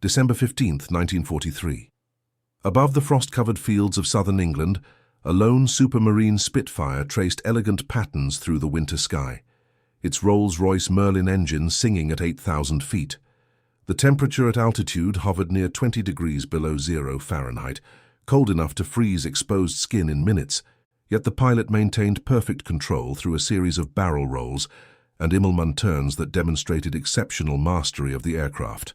December 15, 1943. Above the frost-covered fields of southern England, a lone supermarine Spitfire traced elegant patterns through the winter sky, its Rolls-Royce Merlin engine singing at 8,000 feet. The temperature at altitude hovered near 20 degrees below zero Fahrenheit, cold enough to freeze exposed skin in minutes, yet the pilot maintained perfect control through a series of barrel rolls and Immelmann turns that demonstrated exceptional mastery of the aircraft.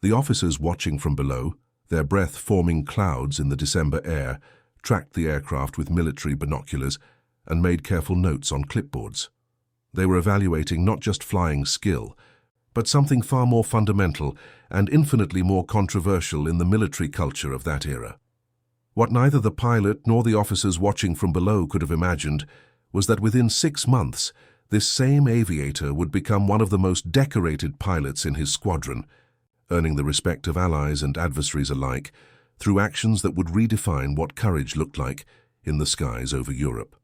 The officers watching from below, their breath forming clouds in the December air, tracked the aircraft with military binoculars and made careful notes on clipboards. They were evaluating not just flying skill, but something far more fundamental and infinitely more controversial in the military culture of that era. What neither the pilot nor the officers watching from below could have imagined was that within 6 months, this same aviator would become one of the most decorated pilots in his squadron, earning the respect of allies and adversaries alike through actions that would redefine what courage looked like in the skies over Europe.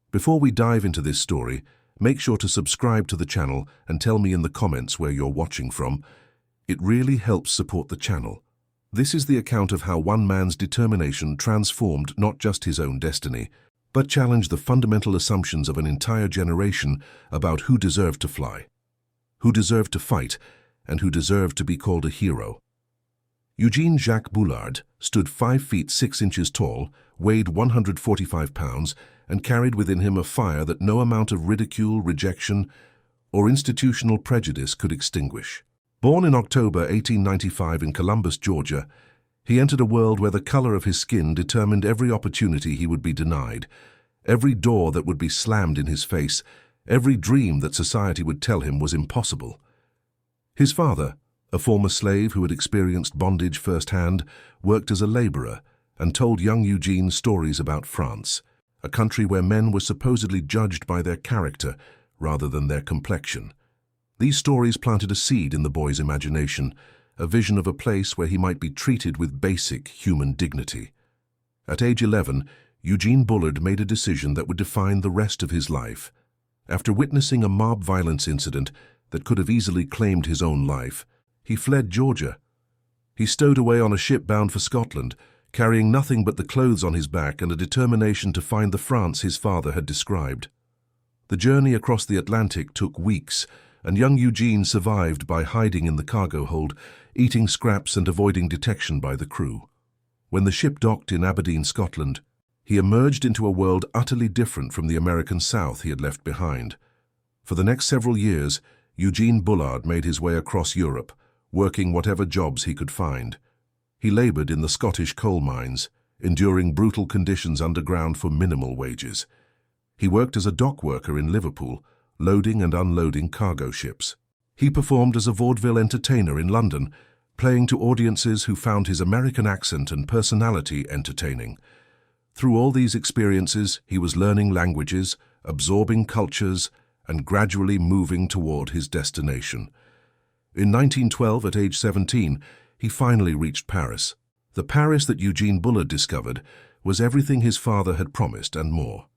Before we dive into this story, make sure to subscribe to the channel and tell me in the comments where you're watching from. It really helps support the channel. This is the account of how one man's determination transformed not just his own destiny, but challenged the fundamental assumptions of an entire generation about who deserved to fly, who deserved to fight, and who deserved to be called a hero. Eugene Jacques Bullard stood 5 feet 6 inches tall, weighed 145 pounds, and carried within him a fire that no amount of ridicule, rejection, or institutional prejudice could extinguish. Born in October 1895 in Columbus, Georgia, he entered a world where the color of his skin determined every opportunity he would be denied, every door that would be slammed in his face, every dream that society would tell him was impossible. His father, a former slave who had experienced bondage firsthand, worked as a laborer and told young Eugene stories about France, a country where men were supposedly judged by their character rather than their complexion. These stories planted a seed in the boy's imagination, a vision of a place where he might be treated with basic human dignity. At age 11, Eugene Bullard made a decision that would define the rest of his life. After witnessing a mob violence incident that could have easily claimed his own life, he fled Georgia. He stowed away on a ship bound for Scotland, carrying nothing but the clothes on his back and a determination to find the France his father had described. The journey across the Atlantic took weeks, and young Eugene survived by hiding in the cargo hold, eating scraps and avoiding detection by the crew. When the ship docked in Aberdeen, Scotland, he emerged into a world utterly different from the American South he had left behind. For the next several years, Eugene Bullard made his way across Europe, working whatever jobs he could find. He labored in the Scottish coal mines, enduring brutal conditions underground for minimal wages. He worked as a dock worker in Liverpool, loading and unloading cargo ships. He performed as a vaudeville entertainer in London, playing to audiences who found his American accent and personality entertaining. Through all these experiences, he was learning languages, absorbing cultures, and gradually moving toward his destination. In 1912, at age 17, he finally reached Paris. The Paris that Eugene Bullard discovered was everything his father had promised and more.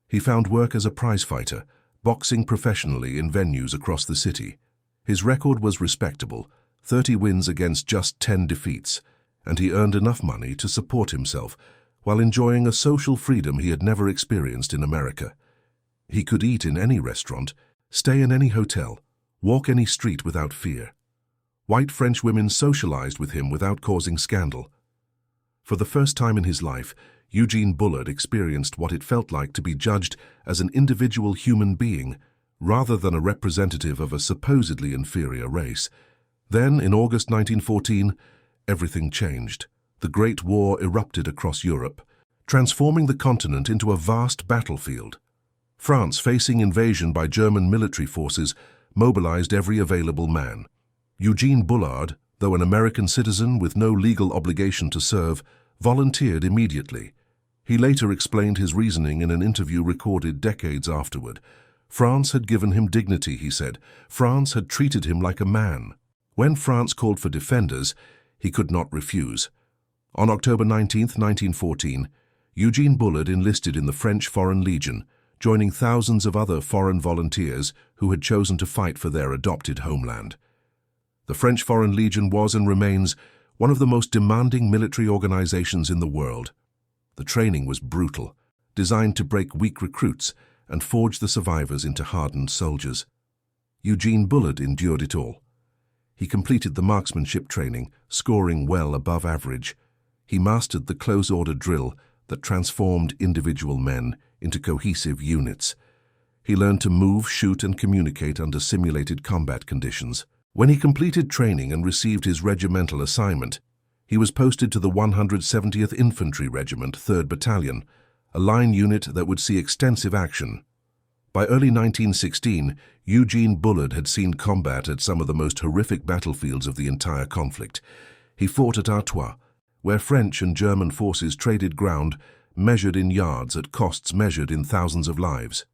He found work as a prizefighter, boxing professionally in venues across the city. His record was respectable, 30 wins against just 10 defeats, and he earned enough money to support himself while enjoying a social freedom he had never experienced in America. He could eat in any restaurant, stay in any hotel, walk any street without fear. White French women socialized with him without causing scandal. For the first time in his life, Eugene Bullard experienced what it felt like to be judged as an individual human being, rather than a representative of a supposedly inferior race. Then, in August 1914, everything changed. The Great War erupted across Europe, transforming the continent into a vast battlefield. France, facing invasion by German military forces, mobilized every available man. Eugene Bullard, though an American citizen with no legal obligation to serve, volunteered immediately. He later explained his reasoning in an interview recorded decades afterward. France had given him dignity, he said. France had treated him like a man. When France called for defenders, he could not refuse. On October 19, 1914, Eugene Bullard enlisted in the French Foreign Legion, joining thousands of other foreign volunteers who had chosen to fight for their adopted homeland. The French Foreign Legion was and remains one of the most demanding military organizations in the world. The training was brutal, designed to break weak recruits and forge the survivors into hardened soldiers. Eugene Bullard endured it all. He completed the marksmanship training, scoring well above average. He mastered the close-order drill that transformed individual men into cohesive units. He learned to move, shoot, and communicate under simulated combat conditions. When he completed training and received his regimental assignment, he was posted to the 170th Infantry Regiment, 3rd Battalion, a line unit that would see extensive action. By early 1916, Eugene Bullard had seen combat at some of the most horrific battlefields of the entire conflict. He fought at Artois, where French and German forces traded ground, measured in yards at costs measured in thousands of lives.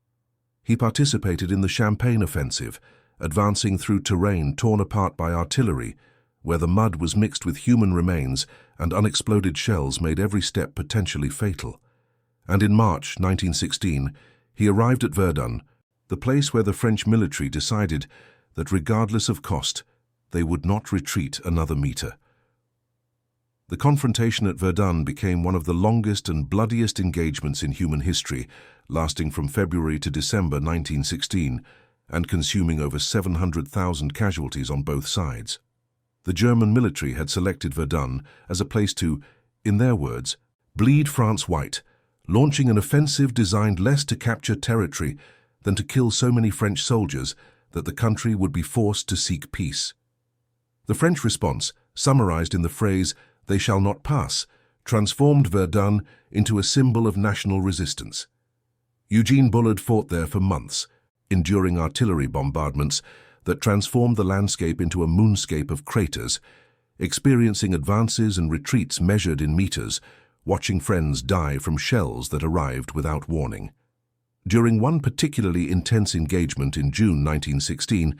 He participated in the Champagne offensive, advancing through terrain torn apart by artillery, where the mud was mixed with human remains and unexploded shells made every step potentially fatal. And in March 1916, he arrived at Verdun, the place where the French military decided that regardless of cost, they would not retreat another meter. The confrontation at Verdun became one of the longest and bloodiest engagements in human history, lasting from February to December 1916, and consuming over 700,000 casualties on both sides. The German military had selected Verdun as a place to, in their words, bleed France white, launching an offensive designed less to capture territory than to kill so many French soldiers that the country would be forced to seek peace. The French response, summarized in the phrase, "They shall not pass," transformed Verdun into a symbol of national resistance. Eugene Bullard fought there for months, enduring artillery bombardments that transformed the landscape into a moonscape of craters, experiencing advances and retreats measured in meters, watching friends die from shells that arrived without warning. During one particularly intense engagement in June 1916,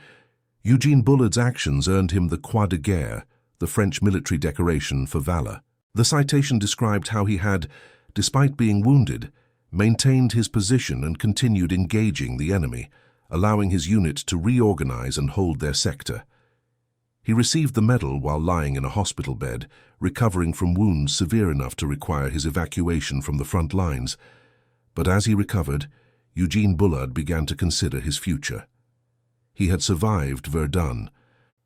Eugene Bullard's actions earned him the Croix de Guerre, the French military decoration for valor. The citation described how he had, despite being wounded, maintained his position and continued engaging the enemy, allowing his unit to reorganize and hold their sector. He received the medal while lying in a hospital bed, recovering from wounds severe enough to require his evacuation from the front lines. But as he recovered, Eugene Bullard began to consider his future. He had survived Verdun,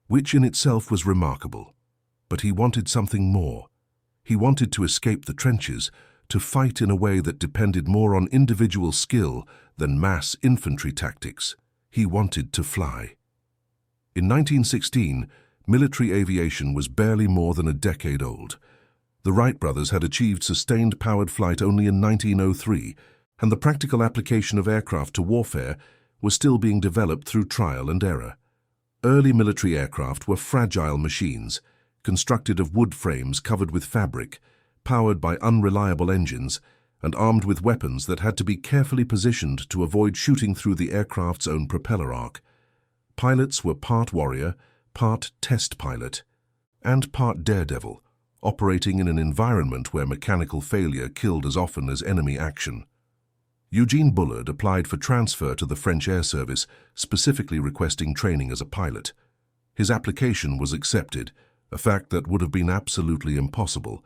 which in itself was remarkable, but he wanted something more. He wanted to escape the trenches, to fight in a way that depended more on individual skill than mass infantry tactics. He wanted to fly. In 1916, military aviation was barely more than a decade old. The Wright brothers had achieved sustained powered flight only in 1903, and the practical application of aircraft to warfare was still being developed through trial and error. Early military aircraft were fragile machines, constructed of wood frames covered with fabric, powered by unreliable engines, and armed with weapons that had to be carefully positioned to avoid shooting through the aircraft's own propeller arc. Pilots were part warrior, part test pilot, and part daredevil, operating in an environment where mechanical failure killed as often as enemy action. Eugene Bullard applied for transfer to the French Air Service, specifically requesting training as a pilot. His application was accepted, a fact that would have been absolutely impossible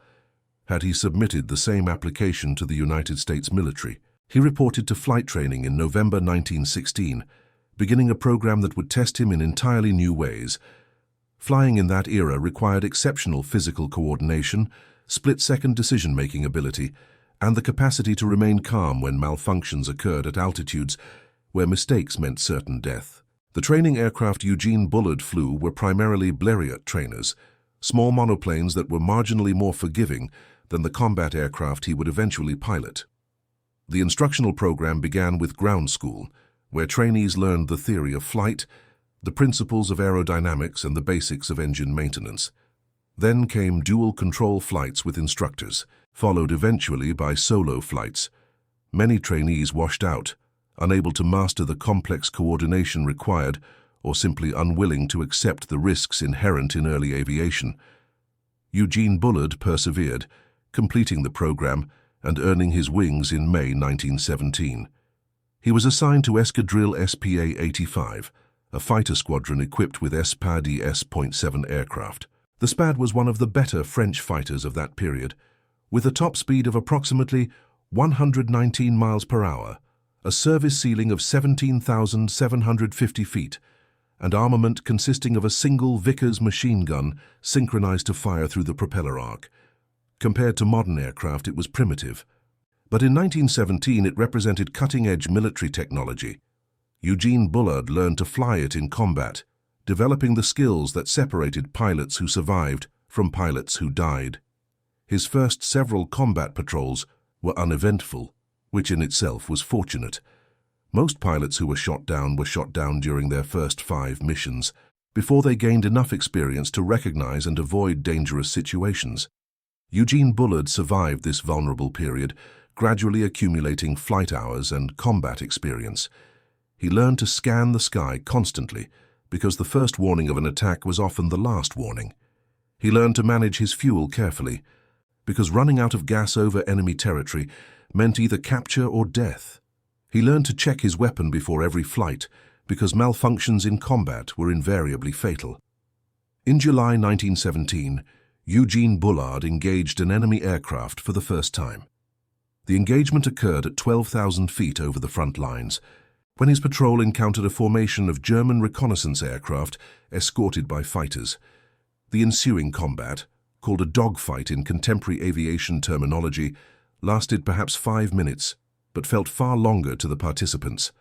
had he submitted the same application to the United States military. He reported to flight training in November 1916, beginning a program that would test him in entirely new ways. Flying in that era required exceptional physical coordination, split-second decision-making ability, and the capacity to remain calm when malfunctions occurred at altitudes where mistakes meant certain death. The training aircraft Eugene Bullard flew were primarily Blériot trainers, small monoplanes that were marginally more forgiving than the combat aircraft he would eventually pilot. The instructional program began with ground school, where trainees learned the theory of flight, the principles of aerodynamics, and the basics of engine maintenance. Then came dual-control flights with instructors, followed eventually by solo flights. Many trainees washed out, unable to master the complex coordination required or simply unwilling to accept the risks inherent in early aviation. Eugene Bullard persevered, completing the program and earning his wings in May 1917. He was assigned to Escadrille SPA-85, a fighter squadron equipped with SPAD S.7 aircraft. The SPAD was one of the better French fighters of that period, with a top speed of approximately 119 miles per hour, a service ceiling of 17,750 feet, and armament consisting of a single Vickers machine gun synchronized to fire through the propeller arc. Compared to modern aircraft, it was primitive. But in 1917, it represented cutting-edge military technology. Eugene Bullard learned to fly it in combat, developing the skills that separated pilots who survived from pilots who died. His first several combat patrols were uneventful, which in itself was fortunate. Most pilots who were shot down during their first 5 missions, before they gained enough experience to recognize and avoid dangerous situations. Eugene Bullard survived this vulnerable period, gradually accumulating flight hours and combat experience. He learned to scan the sky constantly, because the first warning of an attack was often the last warning. He learned to manage his fuel carefully, because running out of gas over enemy territory meant either capture or death. He learned to check his weapon before every flight, because malfunctions in combat were invariably fatal. In July 1917, Eugene Bullard engaged an enemy aircraft for the first time. The engagement occurred at 12,000 feet over the front lines, when his patrol encountered a formation of German reconnaissance aircraft escorted by fighters. The ensuing combat, called a dogfight in contemporary aviation terminology, lasted perhaps 5 minutes, but felt far longer to the participants.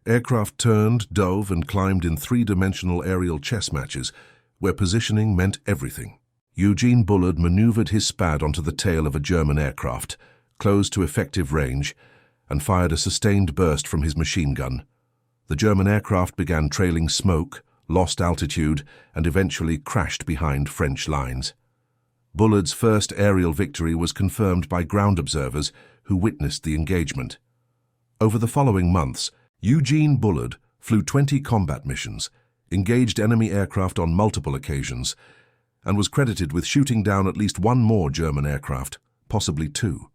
Aircraft turned, dove, and climbed in 3-dimensional aerial chess matches, where positioning meant everything. Eugene Bullard maneuvered his SPAD onto the tail of a German aircraft, close to effective range, and fired a sustained burst from his machine gun. The German aircraft began trailing smoke, lost altitude, and eventually crashed behind French lines. Bullard's first aerial victory was confirmed by ground observers who witnessed the engagement. Over the following months, Eugene Bullard flew 20 combat missions, engaged enemy aircraft on multiple occasions, and was credited with shooting down at least 1 more German aircraft, possibly 2.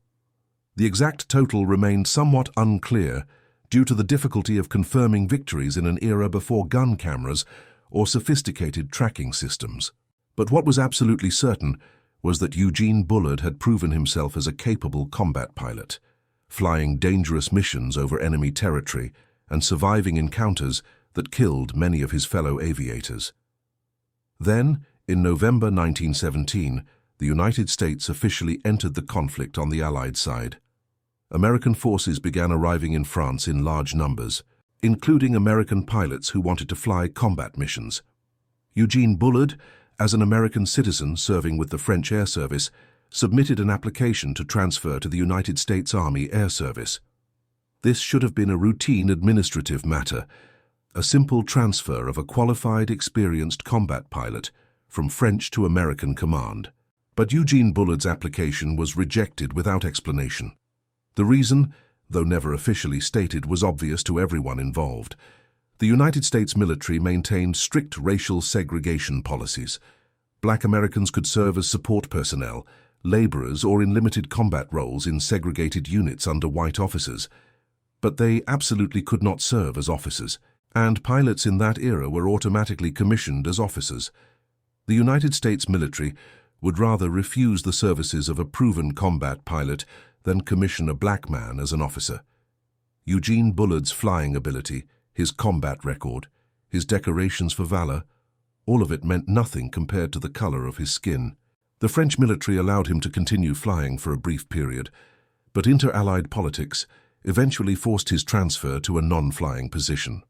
The exact total remained somewhat unclear due to the difficulty of confirming victories in an era before gun cameras or sophisticated tracking systems. But what was absolutely certain was that Eugene Bullard had proven himself as a capable combat pilot, flying dangerous missions over enemy territory and surviving encounters that killed many of his fellow aviators. Then, in November 1917, the United States officially entered the conflict on the Allied side. American forces began arriving in France in large numbers, including American pilots who wanted to fly combat missions. Eugene Bullard, as an American citizen serving with the French Air Service, submitted an application to transfer to the United States Army Air Service. This should have been a routine administrative matter, a simple transfer of a qualified, experienced combat pilot from French to American command. But Eugene Bullard's application was rejected without explanation. The reason, though never officially stated, was obvious to everyone involved. The United States military maintained strict racial segregation policies. Black Americans could serve as support personnel, laborers, or in limited combat roles in segregated units under white officers. But they absolutely could not serve as officers, and pilots in that era were automatically commissioned as officers. The United States military would rather refuse the services of a proven combat pilot than commission a black man as an officer. Eugene Bullard's flying ability, his combat record, his decorations for valor, all of it meant nothing compared to the color of his skin. The French military allowed him to continue flying for a brief period, but inter-allied politics eventually forced his transfer to a non-flying position.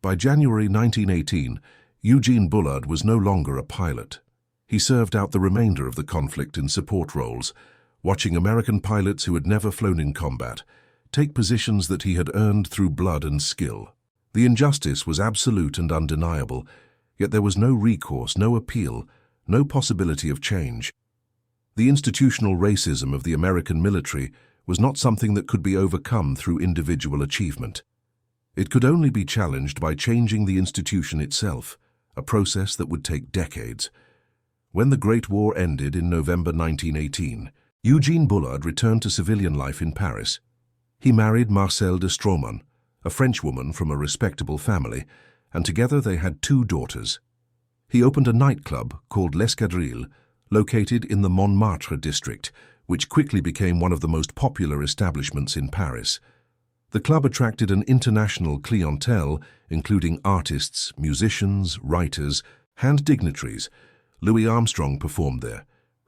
By January 1918, Eugene Bullard was no longer a pilot. He served out the remainder of the conflict in support roles, watching American pilots who had never flown in combat take positions that he had earned through blood and skill. The injustice was absolute and undeniable, yet there was no recourse, no appeal, no possibility of change. The institutional racism of the American military was not something that could be overcome through individual achievement. It could only be challenged by changing the institution itself, a process that would take decades. When the Great War ended in November 1918, Eugene Bullard returned to civilian life in Paris. He married Marcelle de Stroman, a Frenchwoman from a respectable family, and together they had 2 daughters. He opened a nightclub called L'Escadrille, located in the Montmartre district, which quickly became one of the most popular establishments in Paris. The club attracted an international clientele, including artists, musicians, writers, and dignitaries. Louis Armstrong performed there.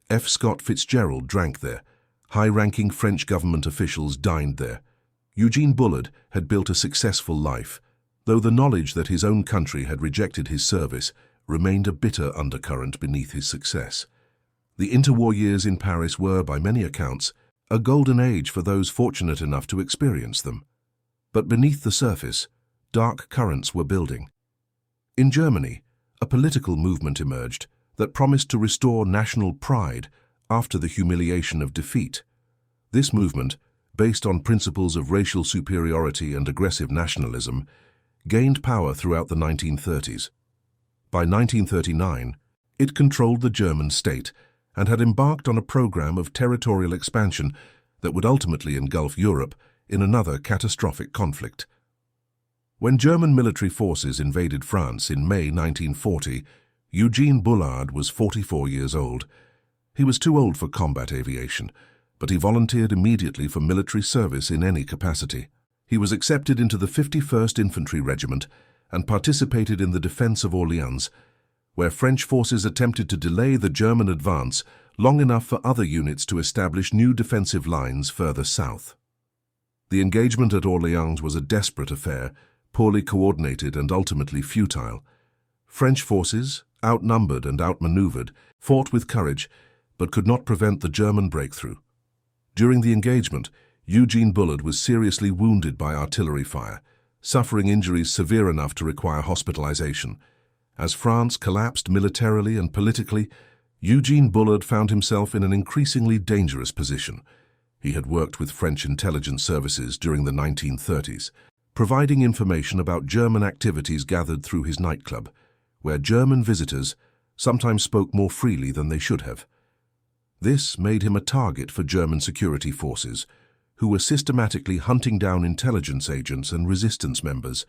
F. Scott Fitzgerald drank there. High-ranking French government officials dined there. Eugene Bullard had built a successful life, though the knowledge that his own country had rejected his service remained a bitter undercurrent beneath his success. The interwar years in Paris were, by many accounts, a golden age for those fortunate enough to experience them. But beneath the surface, dark currents were building. In Germany, a political movement emerged that promised to restore national pride after the humiliation of defeat. This movement, based on principles of racial superiority and aggressive nationalism, gained power throughout the 1930s. By 1939, it controlled the German state and had embarked on a program of territorial expansion that would ultimately engulf Europe in another catastrophic conflict. When German military forces invaded France in May 1940, Eugene Bullard was 44 years old. He was too old for combat aviation, but he volunteered immediately for military service in any capacity. He was accepted into the 51st Infantry Regiment and participated in the defense of Orléans, where French forces attempted to delay the German advance long enough for other units to establish new defensive lines further south. The engagement at Orléans was a desperate affair, poorly coordinated and ultimately futile. French forces, outnumbered and outmaneuvered, fought with courage, but could not prevent the German breakthrough. During the engagement, Eugene Bullard was seriously wounded by artillery fire, suffering injuries severe enough to require hospitalization. As France collapsed militarily and politically, Eugene Bullard found himself in an increasingly dangerous position. He had worked with French intelligence services during the 1930s, providing information about German activities gathered through his nightclub, where German visitors sometimes spoke more freely than they should have. This made him a target for German security forces, who were systematically hunting down intelligence agents and resistance members.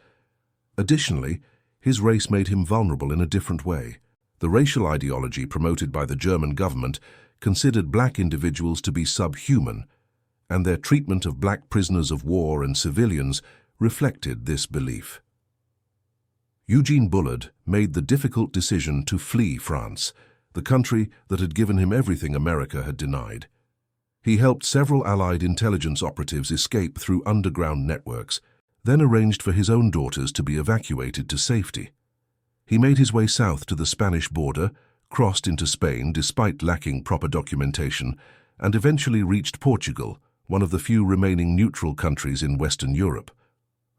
Additionally, his race made him vulnerable in a different way. The racial ideology promoted by the German government considered black individuals to be subhuman, and their treatment of black prisoners of war and civilians reflected this belief. Eugene Bullard made the difficult decision to flee France, the country that had given him everything America had denied. He helped several Allied intelligence operatives escape through underground networks, then arranged for his own daughters to be evacuated to safety. He made his way south to the Spanish border, crossed into Spain despite lacking proper documentation, and eventually reached Portugal, one of the few remaining neutral countries in Western Europe.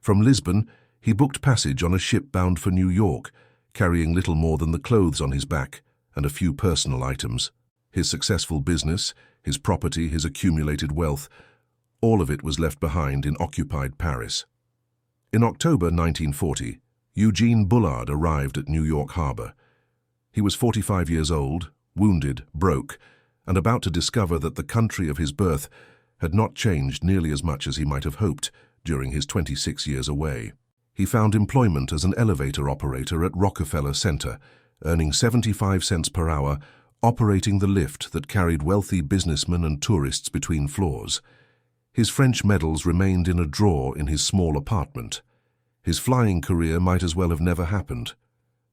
From Lisbon, he booked passage on a ship bound for New York, carrying little more than the clothes on his back and a few personal items. His successful business, his property, his accumulated wealth, all of it was left behind in occupied Paris. In October 1940, Eugene Bullard arrived at New York Harbor. He was 45 years old, wounded, broke, and about to discover that the country of his birth had not changed nearly as much as he might have hoped during his 26 years away. He found employment as an elevator operator at Rockefeller Center, earning 75 cents per hour, operating the lift that carried wealthy businessmen and tourists between floors. His French medals remained in a drawer in his small apartment. His flying career might as well have never happened.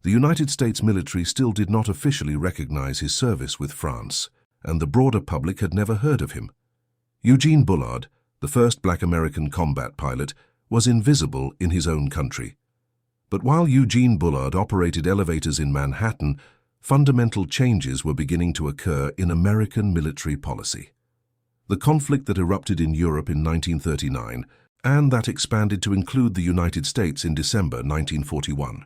The United States military still did not officially recognize his service with France, and the broader public had never heard of him. Eugene Bullard, the first black American combat pilot, was invisible in his own country. But while Eugene Bullard operated elevators in Manhattan, fundamental changes were beginning to occur in American military policy. The conflict that erupted in Europe in 1939, and that expanded to include the United States in December 1941,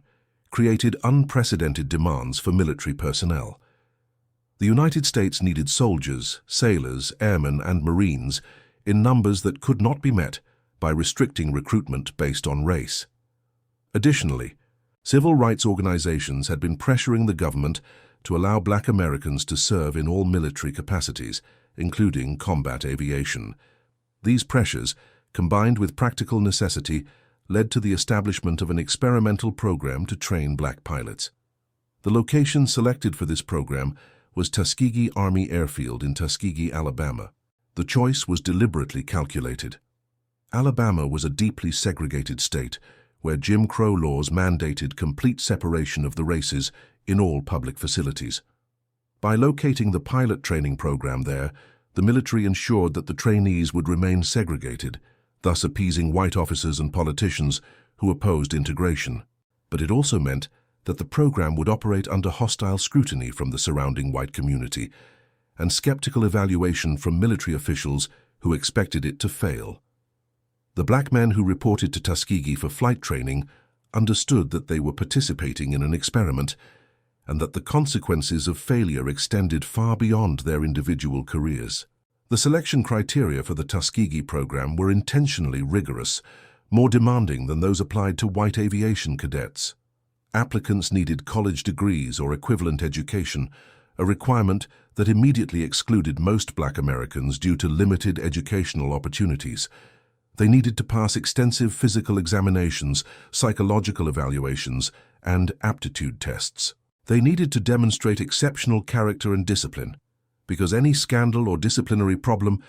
created unprecedented demands for military personnel. The United States needed soldiers, sailors, airmen, and Marines in numbers that could not be met by restricting recruitment based on race. Additionally, civil rights organizations had been pressuring the government to allow black Americans to serve in all military capacities, including combat aviation. These pressures, combined with practical necessity, led to the establishment of an experimental program to train black pilots. The location selected for this program was Tuskegee Army Airfield in Tuskegee, Alabama. The choice was deliberately calculated. Alabama was a deeply segregated state where Jim Crow laws mandated complete separation of the races in all public facilities. By locating the pilot training program there, the military ensured that the trainees would remain segregated, thus appeasing white officers and politicians who opposed integration. But it also meant that the program would operate under hostile scrutiny from the surrounding white community and skeptical evaluation from military officials who expected it to fail. The black men who reported to Tuskegee for flight training understood that they were participating in an experiment and that the consequences of failure extended far beyond their individual careers. The selection criteria for the Tuskegee program were intentionally rigorous, more demanding than those applied to white aviation cadets. Applicants needed college degrees or equivalent education, a requirement that immediately excluded most black Americans due to limited educational opportunities. They needed to pass extensive physical examinations, psychological evaluations, and aptitude tests. They needed to demonstrate exceptional character and discipline, because any scandal or disciplinary problem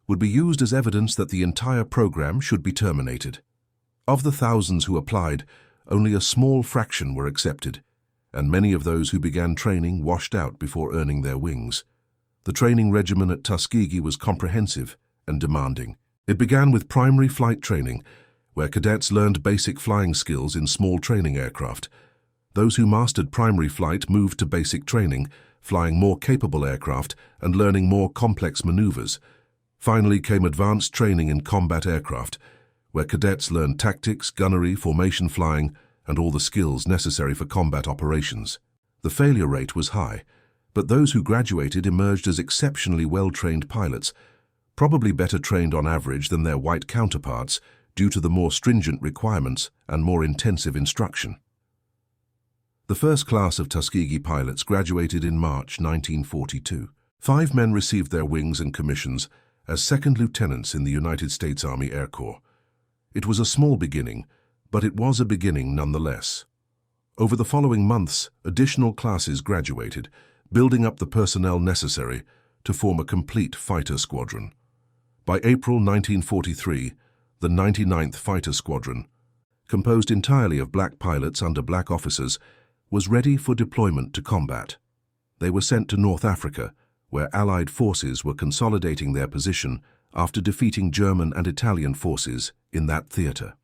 would be used as evidence that the entire program should be terminated. Of the thousands who applied, only a small fraction were accepted, and many of those who began training washed out before earning their wings. The training regimen at Tuskegee was comprehensive and demanding. It began with primary flight training, where cadets learned basic flying skills in small training aircraft. Those who mastered primary flight moved to basic training, flying more capable aircraft and learning more complex maneuvers. Finally came advanced training in combat aircraft, where cadets learned tactics, gunnery, formation flying, and all the skills necessary for combat operations. The failure rate was high, but those who graduated emerged as exceptionally well-trained pilots, probably better trained on average than their white counterparts due to the more stringent requirements and more intensive instruction. The first class of Tuskegee pilots graduated in March 1942. 5 men received their wings and commissions as second lieutenants in the United States Army Air Corps. It was a small beginning, but it was a beginning nonetheless. Over the following months, additional classes graduated, building up the personnel necessary to form a complete fighter squadron. By April 1943, the 99th Fighter Squadron, composed entirely of black pilots under black officers, was ready for deployment to combat. They were sent to North Africa, where Allied forces were consolidating their position after defeating German and Italian forces in that theater.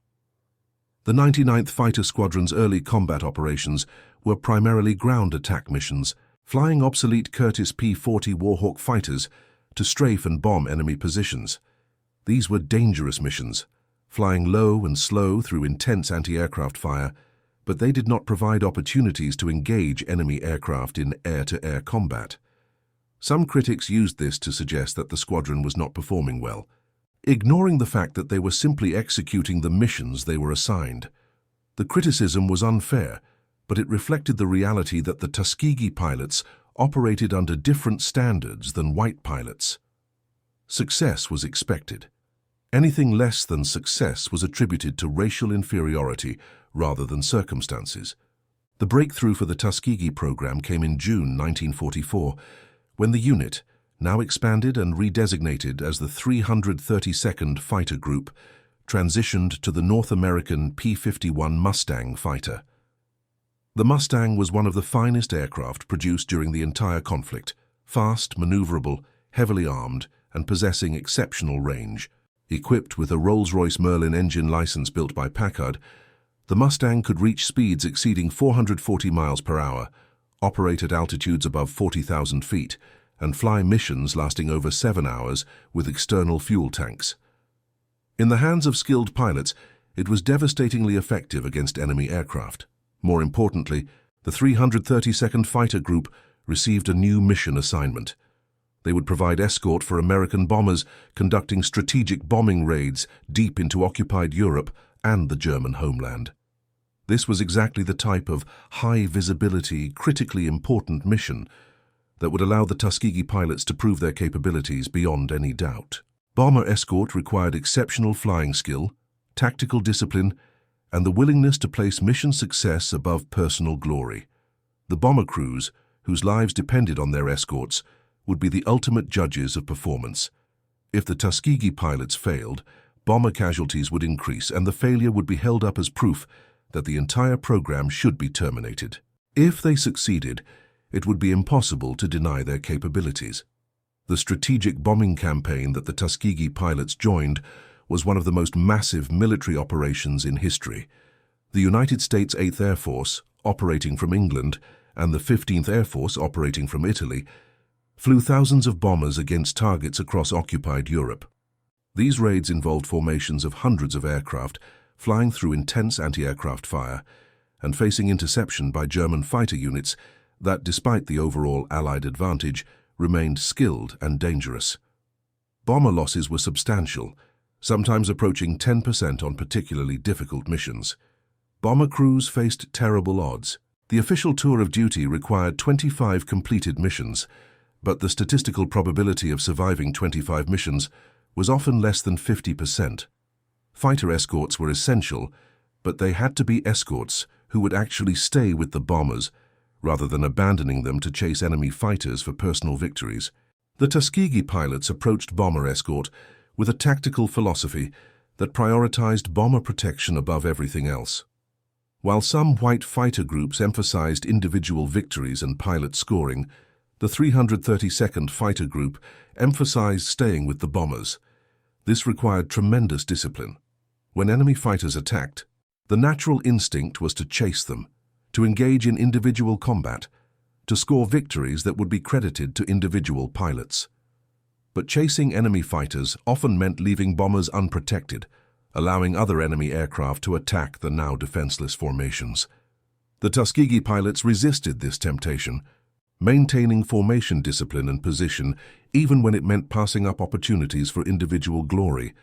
The 99th Fighter Squadron's early combat operations were primarily ground attack missions, flying obsolete Curtiss P-40 Warhawk fighters to strafe and bomb enemy positions. These were dangerous missions, flying low and slow through intense anti-aircraft fire, but they did not provide opportunities to engage enemy aircraft in air-to-air combat. Some critics used this to suggest that the squadron was not performing well, ignoring the fact that they were simply executing the missions they were assigned. The criticism was unfair, but it reflected the reality that the Tuskegee pilots operated under different standards than white pilots. Success was expected. Anything less than success was attributed to racial inferiority rather than circumstances. The breakthrough for the Tuskegee program came in June 1944, when the unit, now expanded and redesignated as the 332nd Fighter Group, transitioned to the North American P-51 Mustang fighter. The Mustang was one of the finest aircraft produced during the entire conflict, fast, maneuverable, heavily armed, and possessing exceptional range. Equipped with a Rolls-Royce Merlin engine license built by Packard, the Mustang could reach speeds exceeding 440 miles per hour, operate at altitudes above 40,000 feet, and fly missions lasting over 7 hours with external fuel tanks. In the hands of skilled pilots, it was devastatingly effective against enemy aircraft. More importantly, the 332nd Fighter Group received a new mission assignment. They would provide escort for American bombers conducting strategic bombing raids deep into occupied Europe and the German homeland. This was exactly the type of high-visibility, critically important mission that would allow the Tuskegee pilots to prove their capabilities beyond any doubt. Bomber escort required exceptional flying skill, tactical discipline, and the willingness to place mission success above personal glory. The bomber crews, whose lives depended on their escorts, would be the ultimate judges of performance. If the Tuskegee pilots failed, bomber casualties would increase, and the failure would be held up as proof that the entire program should be terminated. If they succeeded, it would be impossible to deny their capabilities. The strategic bombing campaign that the Tuskegee pilots joined was one of the most massive military operations in history. The United States 8th Air Force, operating from England, and the 15th Air Force, operating from Italy, flew thousands of bombers against targets across occupied Europe. These raids involved formations of hundreds of aircraft, flying through intense anti-aircraft fire, and facing interception by German fighter units that, despite the overall Allied advantage, remained skilled and dangerous. Bomber losses were substantial, sometimes approaching 10% on particularly difficult missions. Bomber crews faced terrible odds. The official tour of duty required 25 completed missions, but the statistical probability of surviving 25 missions was often less than 50%. Fighter escorts were essential, but they had to be escorts who would actually stay with the bombers, rather than abandoning them to chase enemy fighters for personal victories. The Tuskegee pilots approached bomber escort with a tactical philosophy that prioritized bomber protection above everything else. While some white fighter groups emphasized individual victories and pilot scoring, the 332nd Fighter Group emphasized staying with the bombers. This required tremendous discipline. When enemy fighters attacked, the natural instinct was to chase them, to engage in individual combat, to score victories that would be credited to individual pilots. But chasing enemy fighters often meant leaving bombers unprotected, allowing other enemy aircraft to attack the now defenseless formations. The Tuskegee pilots resisted this temptation, maintaining formation discipline and position even when it meant passing up opportunities for individual glory.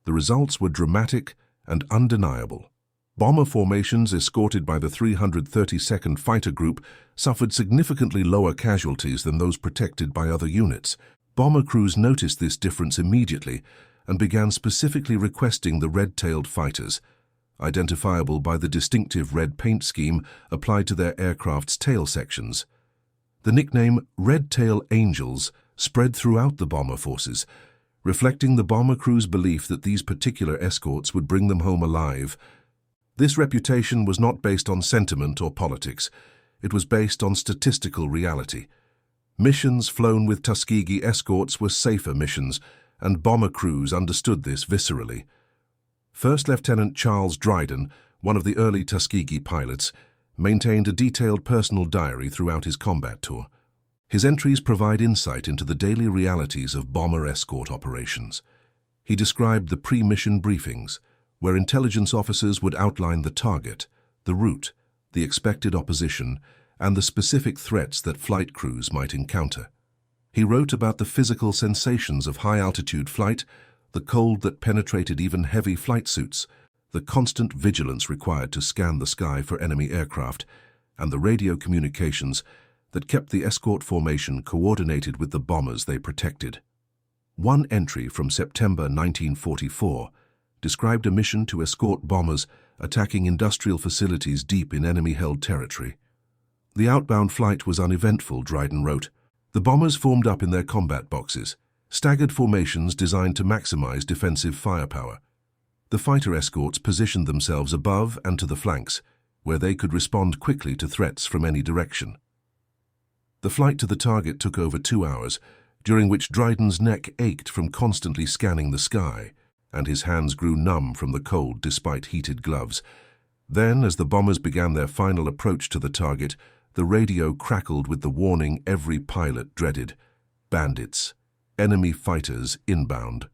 The results were dramatic and undeniable. Bomber formations escorted by the 332nd Fighter Group suffered significantly lower casualties than those protected by other units. Bomber crews noticed this difference immediately and began specifically requesting the red-tailed fighters, identifiable by the distinctive red paint scheme applied to their aircraft's tail sections. The nickname Red Tail Angels spread throughout the bomber forces, reflecting the bomber crew's belief that these particular escorts would bring them home alive. This reputation was not based on sentiment or politics. It was based on statistical reality. Missions flown with Tuskegee escorts were safer missions, and bomber crews understood this viscerally. First Lieutenant Charles Dryden, one of the early Tuskegee pilots, maintained a detailed personal diary throughout his combat tour. His entries provide insight into the daily realities of bomber escort operations. He described the pre-mission briefings, where intelligence officers would outline the target, the route, the expected opposition, and the specific threats that flight crews might encounter. He wrote about the physical sensations of high-altitude flight, the cold that penetrated even heavy flight suits, the constant vigilance required to scan the sky for enemy aircraft, and the radio communications that kept the escort formation coordinated with the bombers they protected. One entry from September 1944 described a mission to escort bombers attacking industrial facilities deep in enemy-held territory. The outbound flight was uneventful, Dryden wrote. The bombers formed up in their combat boxes, staggered formations designed to maximize defensive firepower. The fighter escorts positioned themselves above and to the flanks, where they could respond quickly to threats from any direction. The flight to the target took over 2 hours, during which Dryden's neck ached from constantly scanning the sky, and his hands grew numb from the cold despite heated gloves. Then, as the bombers began their final approach to the target, the radio crackled with the warning every pilot dreaded: bandits, enemy fighters inbound.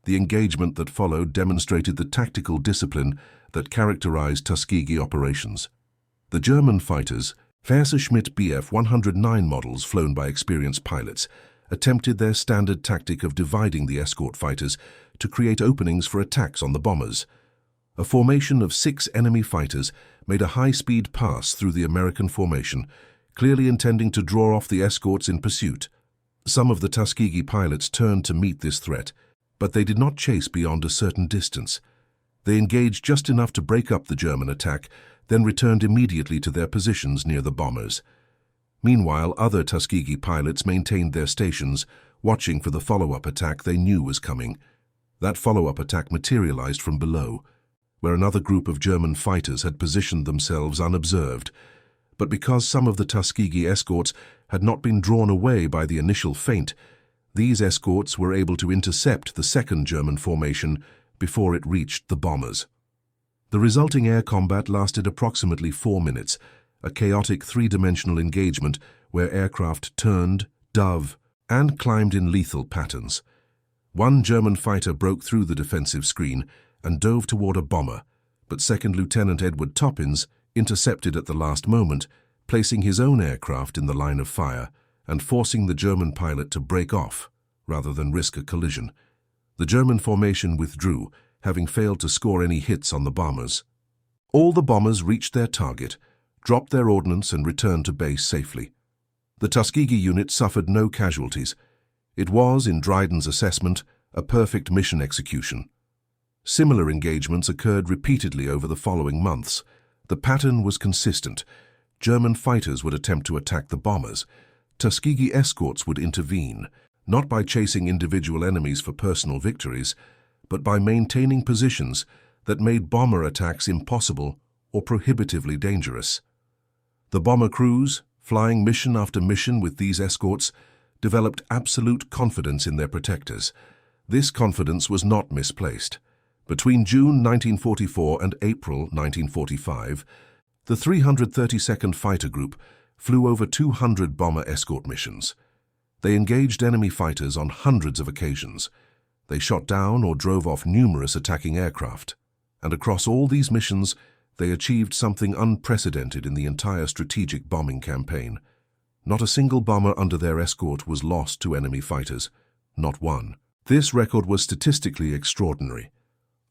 The engagement that followed demonstrated the tactical discipline that characterized Tuskegee operations. The German fighters, Messerschmitt Bf 109 models flown by experienced pilots, attempted their standard tactic of dividing the escort fighters to create openings for attacks on the bombers. A formation of 6 enemy fighters made a high-speed pass through the American formation, clearly intending to draw off the escorts in pursuit. Some of the Tuskegee pilots turned to meet this threat, but they did not chase beyond a certain distance. They engaged just enough to break up the German attack, then returned immediately to their positions near the bombers. Meanwhile, other Tuskegee pilots maintained their stations, watching for the follow-up attack they knew was coming. That follow-up attack materialized from below, where another group of German fighters had positioned themselves unobserved. But because some of the Tuskegee escorts had not been drawn away by the initial feint, these escorts were able to intercept the second German formation before it reached the bombers. The resulting air combat lasted approximately 4 minutes, a chaotic three-dimensional engagement where aircraft turned, dove, and climbed in lethal patterns. One German fighter broke through the defensive screen and dove toward a bomber, but Second Lieutenant Edward Toppins intercepted at the last moment, placing his own aircraft in the line of fire and forcing the German pilot to break off rather than risk a collision. The German formation withdrew, having failed to score any hits on the bombers. All the bombers reached their target, dropped their ordnance and returned to base safely. The Tuskegee unit suffered no casualties. It was, in Dryden's assessment, a perfect mission execution. Similar engagements occurred repeatedly over the following months. The pattern was consistent. German fighters would attempt to attack the bombers. Tuskegee escorts would intervene, not by chasing individual enemies for personal victories, but by maintaining positions that made bomber attacks impossible or prohibitively dangerous. The bomber crews, flying mission after mission with these escorts, developed absolute confidence in their protectors. This confidence was not misplaced. Between June 1944 and April 1945, the 332nd Fighter Group flew over 200 bomber escort missions. They engaged enemy fighters on hundreds of occasions. They shot down or drove off numerous attacking aircraft. And across all these missions, they achieved something unprecedented in the entire strategic bombing campaign. Not a single bomber under their escort was lost to enemy fighters. Not one. This record was statistically extraordinary.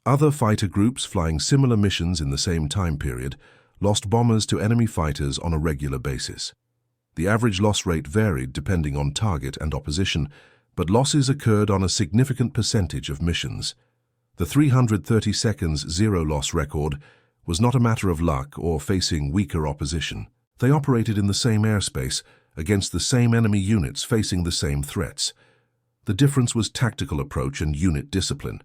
Other fighter groups flying similar missions in the same time period lost bombers to enemy fighters on a regular basis. The average loss rate varied depending on target and opposition, but losses occurred on a significant percentage of missions. The 332nd's zero-loss record was not a matter of luck or facing weaker opposition. They operated in the same airspace, against the same enemy units facing the same threats. The difference was tactical approach and unit discipline.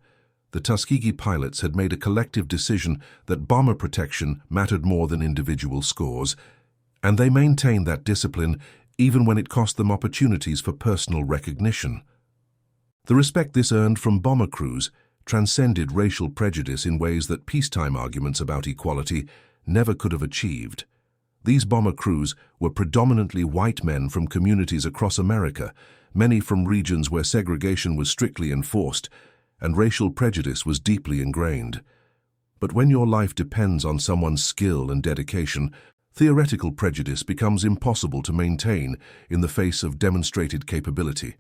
The Tuskegee pilots had made a collective decision that bomber protection mattered more than individual scores, and they maintained that discipline even when it cost them opportunities for personal recognition. The respect this earned from bomber crews transcended racial prejudice in ways that peacetime arguments about equality never could have achieved. These bomber crews were predominantly white men from communities across America, many from regions where segregation was strictly enforced and racial prejudice was deeply ingrained. But when your life depends on someone's skill and dedication, theoretical prejudice becomes impossible to maintain in the face of demonstrated capability.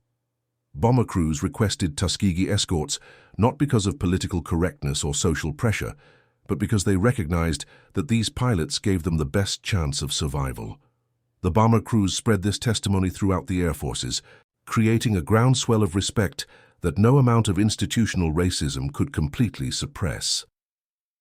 Bomber crews requested Tuskegee escorts not because of political correctness or social pressure, but because they recognized that these pilots gave them the best chance of survival. The bomber crews spread this testimony throughout the air forces, creating a groundswell of respect that no amount of institutional racism could completely suppress.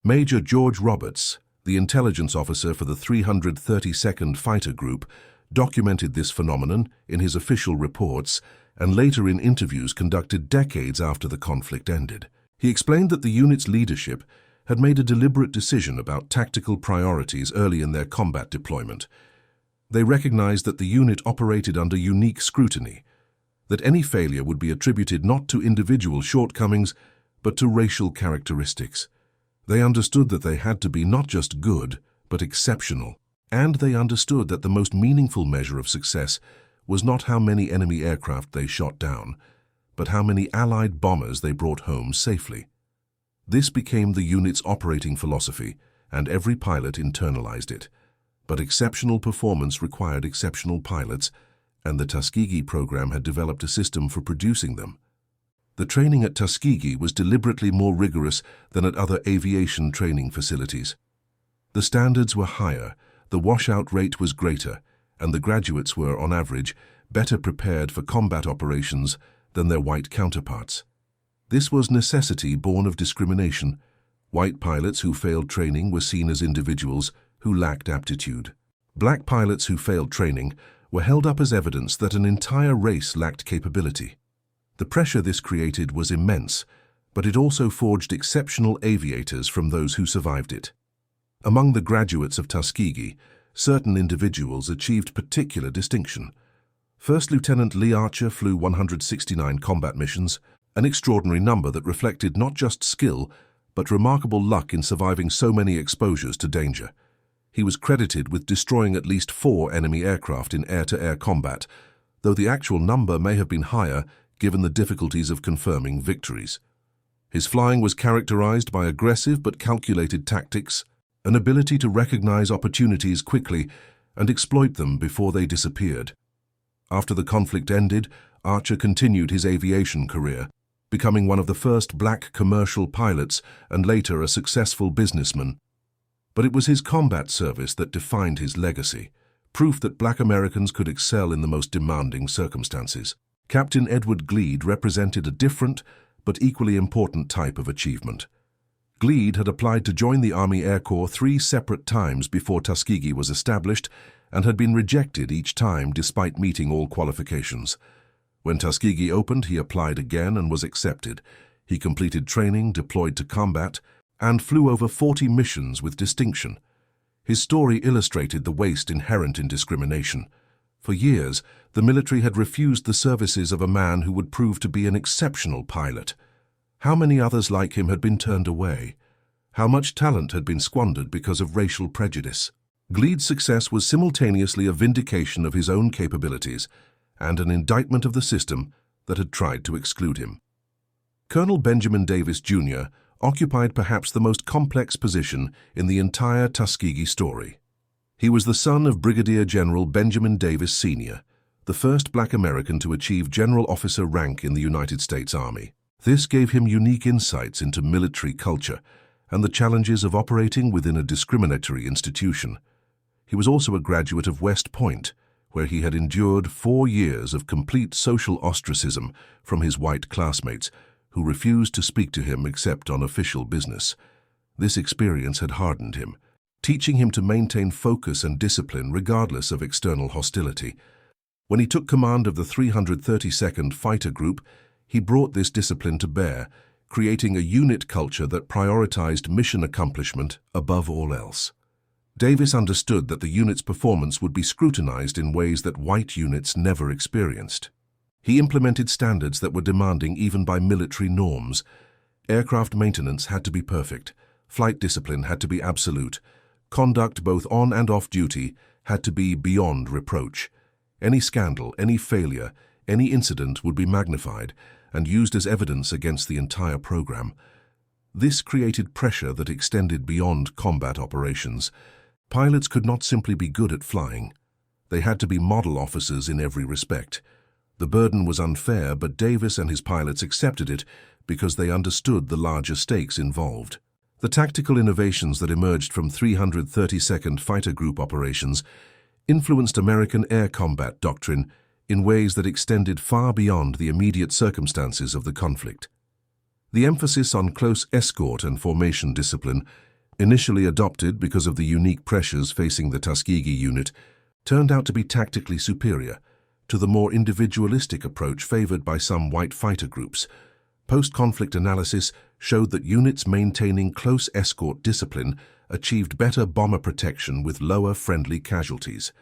Major George Roberts, the intelligence officer for the 332nd Fighter Group, documented this phenomenon in his official reports and later in interviews conducted decades after the conflict ended. He explained that the unit's leadership had made a deliberate decision about tactical priorities early in their combat deployment. They recognized that the unit operated under unique scrutiny, that any failure would be attributed not to individual shortcomings, but to racial characteristics. They understood that they had to be not just good, but exceptional. And they understood that the most meaningful measure of success was not how many enemy aircraft they shot down, but how many Allied bombers they brought home safely. This became the unit's operating philosophy, and every pilot internalized it. But exceptional performance required exceptional pilots, and the Tuskegee program had developed a system for producing them. The training at Tuskegee was deliberately more rigorous than at other aviation training facilities. The standards were higher, the washout rate was greater, and the graduates were, on average, better prepared for combat operations than their white counterparts. This was necessity born of discrimination. White pilots who failed training were seen as individuals who lacked aptitude. Black pilots who failed training were held up as evidence that an entire race lacked capability. The pressure this created was immense, but it also forged exceptional aviators from those who survived it. Among the graduates of Tuskegee, certain individuals achieved particular distinction. First Lieutenant Lee Archer flew 169 combat missions, an extraordinary number that reflected not just skill, but remarkable luck in surviving so many exposures to danger. He was credited with destroying at least 4 enemy aircraft in air-to-air combat, though the actual number may have been higher given the difficulties of confirming victories. His flying was characterized by aggressive but calculated tactics, an ability to recognize opportunities quickly and exploit them before they disappeared. After the conflict ended, Archer continued his aviation career, becoming one of the first black commercial pilots and later a successful businessman. But it was his combat service that defined his legacy, proof that black Americans could excel in the most demanding circumstances. Captain Edward Gleed represented a different but equally important type of achievement. Gleed had applied to join the Army Air Corps 3 separate times before Tuskegee was established and had been rejected each time despite meeting all qualifications. When Tuskegee opened, he applied again and was accepted. He completed training, deployed to combat, and flew over 40 missions with distinction. His story illustrated the waste inherent in discrimination. For years, the military had refused the services of a man who would prove to be an exceptional pilot. How many others like him had been turned away? How much talent had been squandered because of racial prejudice? Gleed's success was simultaneously a vindication of his own capabilities and an indictment of the system that had tried to exclude him. Colonel Benjamin Davis, Jr. occupied perhaps the most complex position in the entire Tuskegee story. He was the son of Brigadier General Benjamin Davis, Sr., the first black American to achieve general officer rank in the United States Army. This gave him unique insights into military culture and the challenges of operating within a discriminatory institution. He was also a graduate of West Point, where he had endured 4 years of complete social ostracism from his white classmates, who refused to speak to him except on official business. This experience had hardened him, teaching him to maintain focus and discipline regardless of external hostility. When he took command of the 332nd Fighter Group, he brought this discipline to bear, creating a unit culture that prioritized mission accomplishment above all else. Davis understood that the unit's performance would be scrutinized in ways that white units never experienced. He implemented standards that were demanding even by military norms. Aircraft maintenance had to be perfect, flight discipline had to be absolute, conduct both on and off duty had to be beyond reproach. Any scandal, any failure, any incident would be magnified and used as evidence against the entire program. This created pressure that extended beyond combat operations. Pilots could not simply be good at flying. They had to be model officers in every respect. The burden was unfair, but Davis and his pilots accepted it because they understood the larger stakes involved. The tactical innovations that emerged from 332nd Fighter Group operations influenced American air combat doctrine in ways that extended far beyond the immediate circumstances of the conflict. The emphasis on close escort and formation discipline, initially adopted because of the unique pressures facing the Tuskegee unit, turned out to be tactically superior to the more individualistic approach favored by some white fighter groups. Post-conflict analysis showed that units maintaining close escort discipline achieved better bomber protection with lower friendly casualties.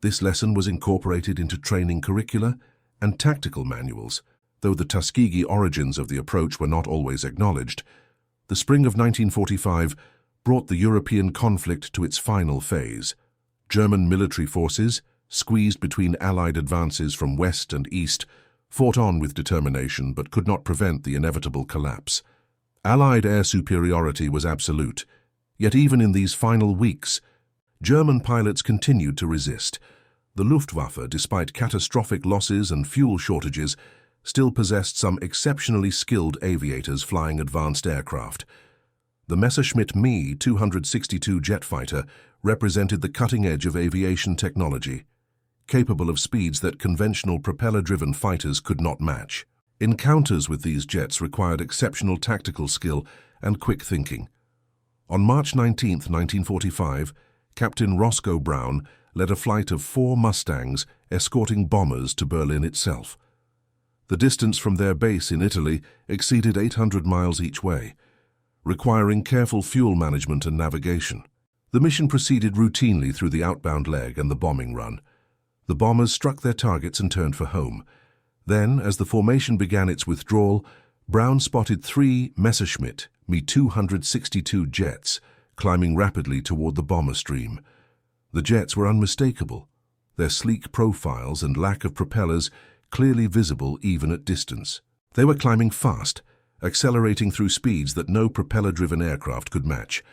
This lesson was incorporated into training curricula and tactical manuals, though the Tuskegee origins of the approach were not always acknowledged. The spring of 1945 brought the European conflict to its final phase. German military forces, squeezed between Allied advances from west and east, fought on with determination but could not prevent the inevitable collapse. Allied air superiority was absolute, yet even in these final weeks, German pilots continued to resist. The Luftwaffe, despite catastrophic losses and fuel shortages, still possessed some exceptionally skilled aviators flying advanced aircraft. The Messerschmitt Me 262 jet fighter represented the cutting edge of aviation technology, capable of speeds that conventional propeller-driven fighters could not match. Encounters with these jets required exceptional tactical skill and quick thinking. On March 19, 1945, Captain Roscoe Brown led a flight of 4 Mustangs escorting bombers to Berlin itself. The distance from their base in Italy exceeded 800 miles each way, requiring careful fuel management and navigation. The mission proceeded routinely through the outbound leg and the bombing run. The bombers struck their targets and turned for home. Then, as the formation began its withdrawal, Brown spotted 3 Messerschmitt Me-262 jets climbing rapidly toward the bomber stream. The jets were unmistakable, their sleek profiles and lack of propellers clearly visible even at distance. They were climbing fast, accelerating through speeds that no propeller-driven aircraft could match.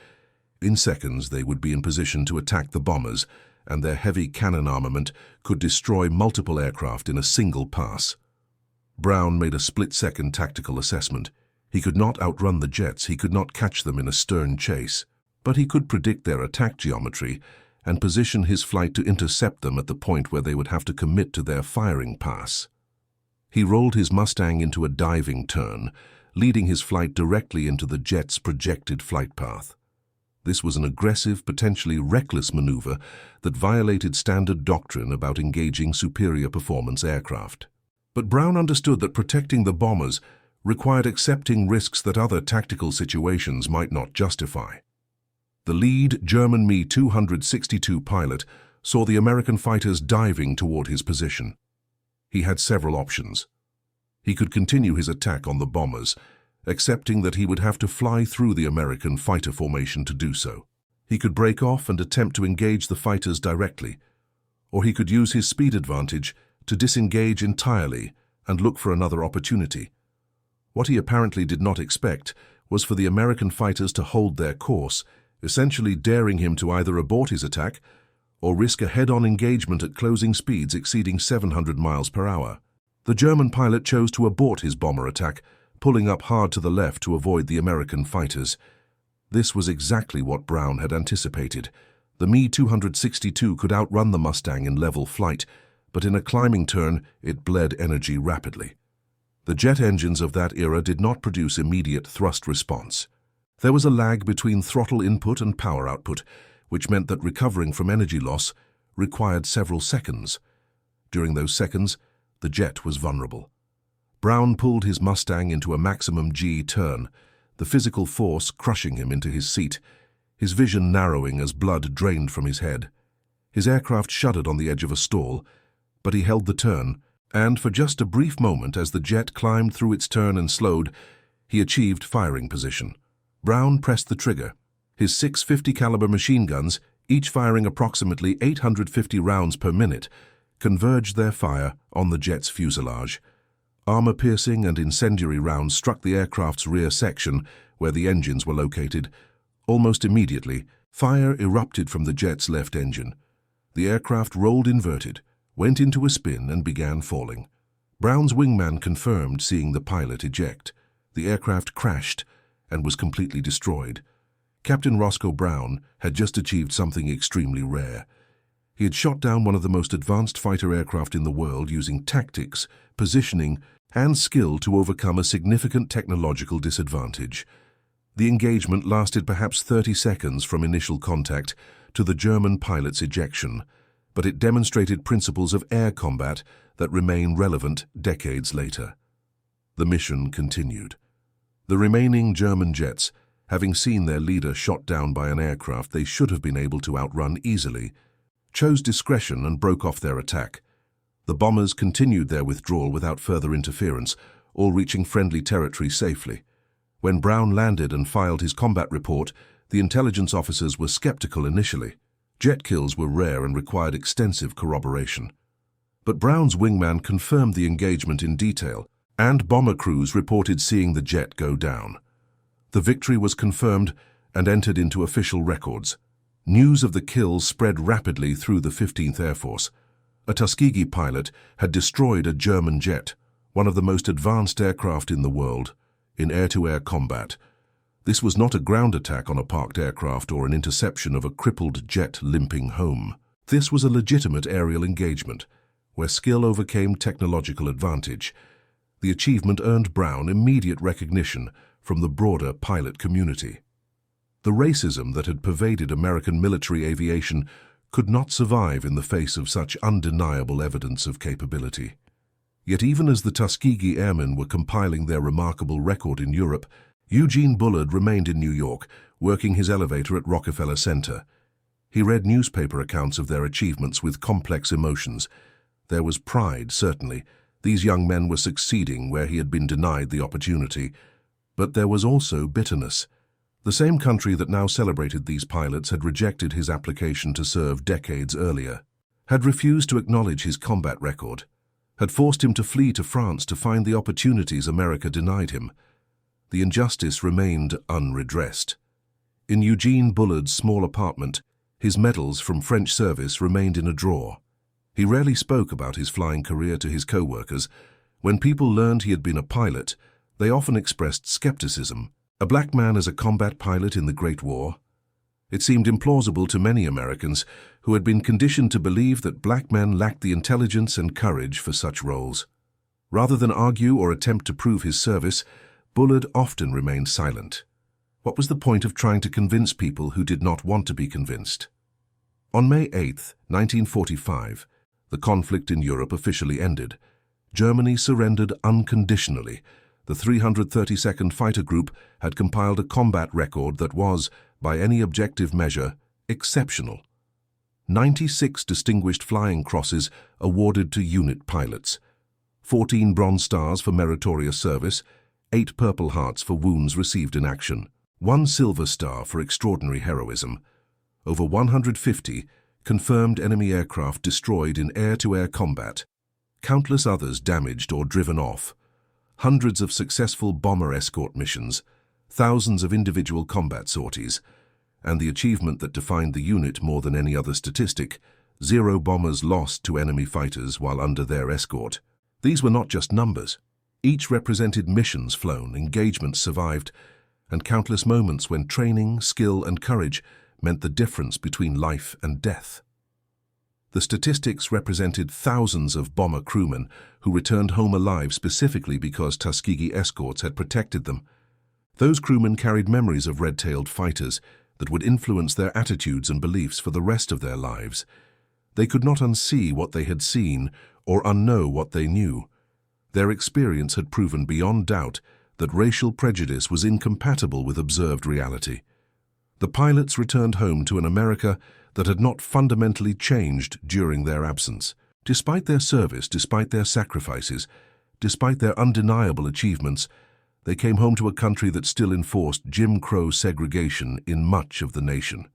In seconds, they would be in position to attack the bombers, and their heavy cannon armament could destroy multiple aircraft in a single pass. Brown made a split-second tactical assessment. He could not outrun the jets, he could not catch them in a stern chase, but he could predict their attack geometry and position his flight to intercept them at the point where they would have to commit to their firing pass. He rolled his Mustang into a diving turn, leading his flight directly into the jet's projected flight path. This was an aggressive, potentially reckless maneuver that violated standard doctrine about engaging superior performance aircraft. But Brown understood that protecting the bombers required accepting risks that other tactical situations might not justify. The lead German Me-262 pilot saw the American fighters diving toward his position. He had several options. He could continue his attack on the bombers, accepting that he would have to fly through the American fighter formation to do so. He could break off and attempt to engage the fighters directly, or he could use his speed advantage to disengage entirely and look for another opportunity. What he apparently did not expect was for the American fighters to hold their course, essentially daring him to either abort his attack or risk a head-on engagement at closing speeds exceeding 700 miles per hour. The German pilot chose to abort his bomber attack, pulling up hard to the left to avoid the American fighters. This was exactly what Brown had anticipated. The Me-262 could outrun the Mustang in level flight, but in a climbing turn, it bled energy rapidly. The jet engines of that era did not produce immediate thrust response. There was a lag between throttle input and power output, which meant that recovering from energy loss required several seconds. During those seconds, the jet was vulnerable. Brown pulled his Mustang into a maximum G turn, the physical force crushing him into his seat, his vision narrowing as blood drained from his head. His aircraft shuddered on the edge of a stall, but he held the turn, and for just a brief moment as the jet climbed through its turn and slowed, he achieved firing position. Brown pressed the trigger. His 650 caliber machine guns, each firing approximately 850 rounds per minute, converged their fire on the jet's fuselage. Armor-piercing and incendiary rounds struck the aircraft's rear section, where the engines were located. Almost immediately, fire erupted from the jet's left engine. The aircraft rolled inverted, went into a spin and began falling. Brown's wingman confirmed seeing the pilot eject. The aircraft crashed and was completely destroyed. Captain Roscoe Brown had just achieved something extremely rare. He had shot down one of the most advanced fighter aircraft in the world using tactics, positioning, and skill to overcome a significant technological disadvantage. The engagement lasted perhaps 30 seconds from initial contact to the German pilot's ejection, but it demonstrated principles of air combat that remain relevant decades later. The mission continued. The remaining German jets, having seen their leader shot down by an aircraft they should have been able to outrun easily, chose discretion and broke off their attack. The bombers continued their withdrawal without further interference, all reaching friendly territory safely. When Brown landed and filed his combat report, the intelligence officers were skeptical initially. Jet kills were rare and required extensive corroboration. But Brown's wingman confirmed the engagement in detail, and bomber crews reported seeing the jet go down. The victory was confirmed and entered into official records. News of the kills spread rapidly through the 15th Air Force. A Tuskegee pilot had destroyed a German jet, one of the most advanced aircraft in the world, in air-to-air combat. This was not a ground attack on a parked aircraft or an interception of a crippled jet limping home. This was a legitimate aerial engagement, where skill overcame technological advantage. The achievement earned Brown immediate recognition from the broader pilot community. The racism that had pervaded American military aviation could not survive in the face of such undeniable evidence of capability. Yet even as the Tuskegee Airmen were compiling their remarkable record in Europe, Eugene Bullard remained in New York, working his elevator at Rockefeller Center. He read newspaper accounts of their achievements with complex emotions. There was pride, certainly. These young men were succeeding where he had been denied the opportunity. But there was also bitterness. The same country that now celebrated these pilots had rejected his application to serve decades earlier, had refused to acknowledge his combat record, had forced him to flee to France to find the opportunities America denied him. The injustice remained unredressed. In Eugene Bullard's small apartment, his medals from French service remained in a drawer. He rarely spoke about his flying career to his co-workers. When people learned he had been a pilot, they often expressed skepticism. A black man as a combat pilot in the Great War? It seemed implausible to many Americans who had been conditioned to believe that black men lacked the intelligence and courage for such roles. Rather than argue or attempt to prove his service, Bullard often remained silent. What was the point of trying to convince people who did not want to be convinced? On May 8, 1945, the conflict in Europe officially ended. Germany surrendered unconditionally. The 332nd Fighter Group had compiled a combat record that was, by any objective measure, exceptional. 96 Distinguished Flying Crosses awarded to unit pilots, 14 Bronze Stars for meritorious service, 8 Purple Hearts for wounds received in action, 1 Silver Star for extraordinary heroism, over 150 confirmed enemy aircraft destroyed in air-to-air combat, countless others damaged or driven off, hundreds of successful bomber escort missions, thousands of individual combat sorties, and the achievement that defined the unit more than any other statistic, 0 bombers lost to enemy fighters while under their escort. These were not just numbers. Each represented missions flown, engagements survived, and countless moments when training, skill, and courage meant the difference between life and death. The statistics represented thousands of bomber crewmen who returned home alive specifically because Tuskegee escorts had protected them. Those crewmen carried memories of red-tailed fighters that would influence their attitudes and beliefs for the rest of their lives. They could not unsee what they had seen or unknow what they knew. Their experience had proven beyond doubt that racial prejudice was incompatible with observed reality. The pilots returned home to an America that had not fundamentally changed during their absence. Despite their service, despite their sacrifices, despite their undeniable achievements, they came home to a country that still enforced Jim Crow segregation in much of the nation.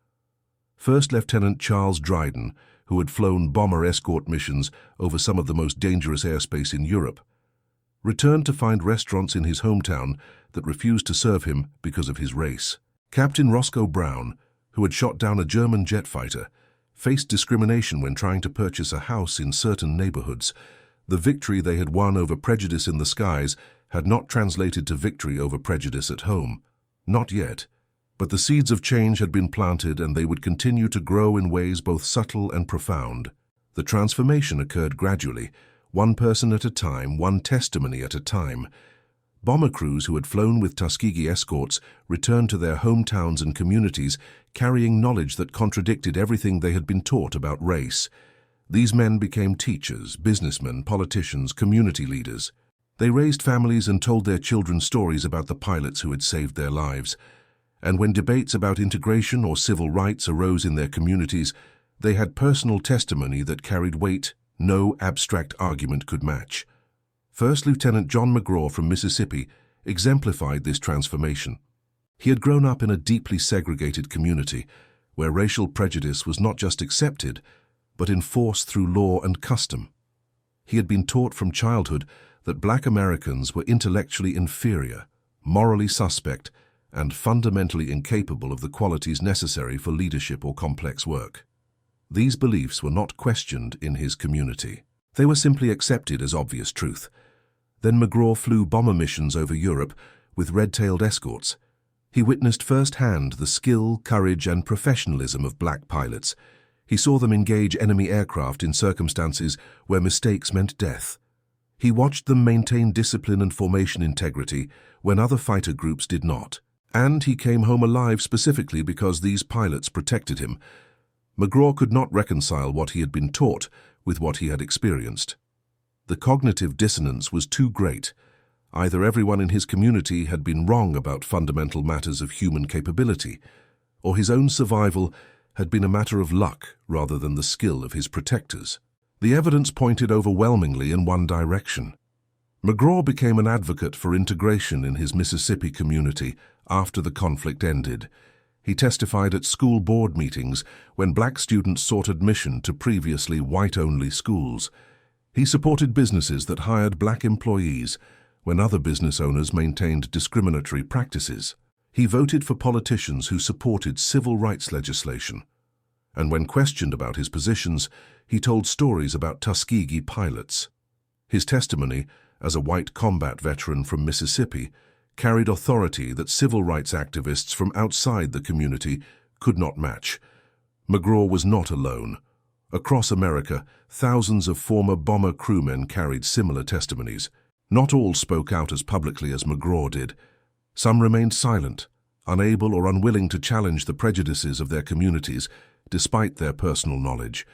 First Lieutenant Charles Dryden, who had flown bomber escort missions over some of the most dangerous airspace in Europe, returned to find restaurants in his hometown that refused to serve him because of his race. Captain Roscoe Brown, who had shot down a German jet fighter, faced discrimination when trying to purchase a house in certain neighborhoods. The victory they had won over prejudice in the skies had not translated to victory over prejudice at home. Not yet. But the seeds of change had been planted, and they would continue to grow in ways both subtle and profound. The transformation occurred gradually, one person at a time, one testimony at a time. Bomber crews who had flown with Tuskegee escorts returned to their hometowns and communities, carrying knowledge that contradicted everything they had been taught about race. These men became teachers, businessmen, politicians, community leaders. They raised families and told their children stories about the pilots who had saved their lives. And when debates about integration or civil rights arose in their communities, they had personal testimony that carried weight no abstract argument could match. First Lieutenant John McGraw from Mississippi exemplified this transformation. He had grown up in a deeply segregated community where racial prejudice was not just accepted, but enforced through law and custom. He had been taught from childhood that black Americans were intellectually inferior, morally suspect, and fundamentally incapable of the qualities necessary for leadership or complex work. These beliefs were not questioned in his community. They were simply accepted as obvious truth. Then McGraw flew bomber missions over Europe with red-tailed escorts. He witnessed firsthand the skill, courage, and professionalism of black pilots. He saw them engage enemy aircraft in circumstances where mistakes meant death. He watched them maintain discipline and formation integrity when other fighter groups did not. And he came home alive specifically because these pilots protected him. McGraw could not reconcile what he had been taught with what he had experienced. The cognitive dissonance was too great. Either everyone in his community had been wrong about fundamental matters of human capability, or his own survival had been a matter of luck rather than the skill of his protectors. The evidence pointed overwhelmingly in one direction. McGraw became an advocate for integration in his Mississippi community after the conflict ended. He testified at school board meetings when black students sought admission to previously white-only schools. He supported businesses that hired black employees when other business owners maintained discriminatory practices. He voted for politicians who supported civil rights legislation. And when questioned about his positions, he told stories about Tuskegee pilots. His testimony, as a white combat veteran from Mississippi, carried authority that civil rights activists from outside the community could not match. McGraw was not alone. Across America, thousands of former bomber crewmen carried similar testimonies. Not all spoke out as publicly as McGraw did. Some remained silent, unable or unwilling to challenge the prejudices of their communities, despite their personal knowledge.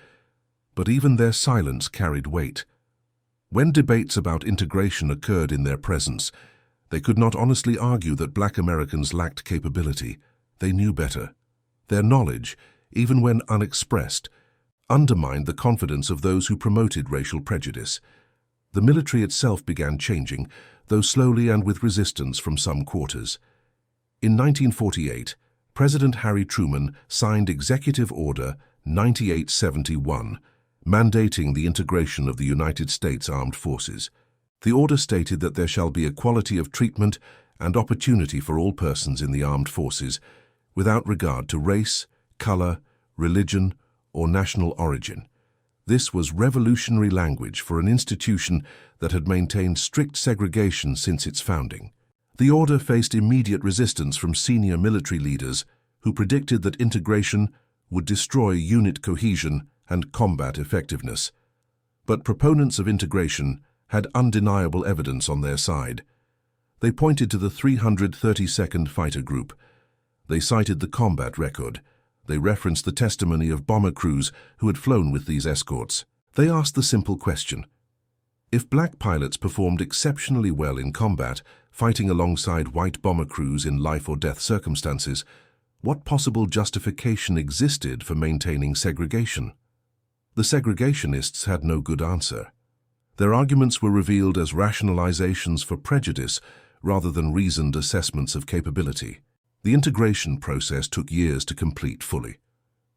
But even their silence carried weight. When debates about integration occurred in their presence, they could not honestly argue that black Americans lacked capability. They knew better. Their knowledge, even when unexpressed, undermined the confidence of those who promoted racial prejudice. The military itself began changing, though slowly and with resistance from some quarters. In 1948, President Harry Truman signed Executive Order 9871, mandating the integration of the United States Armed Forces. The order stated that there shall be equality of treatment and opportunity for all persons in the armed forces, without regard to race, color, religion, or national origin. This was revolutionary language for an institution that had maintained strict segregation since its founding. The order faced immediate resistance from senior military leaders who predicted that integration would destroy unit cohesion and combat effectiveness. But proponents of integration had undeniable evidence on their side. They pointed to the 332nd Fighter Group. They cited the combat record. They referenced the testimony of bomber crews who had flown with these escorts. They asked the simple question: if black pilots performed exceptionally well in combat, fighting alongside white bomber crews in life-or-death circumstances, what possible justification existed for maintaining segregation? The segregationists had no good answer. Their arguments were revealed as rationalizations for prejudice rather than reasoned assessments of capability. The integration process took years to complete fully.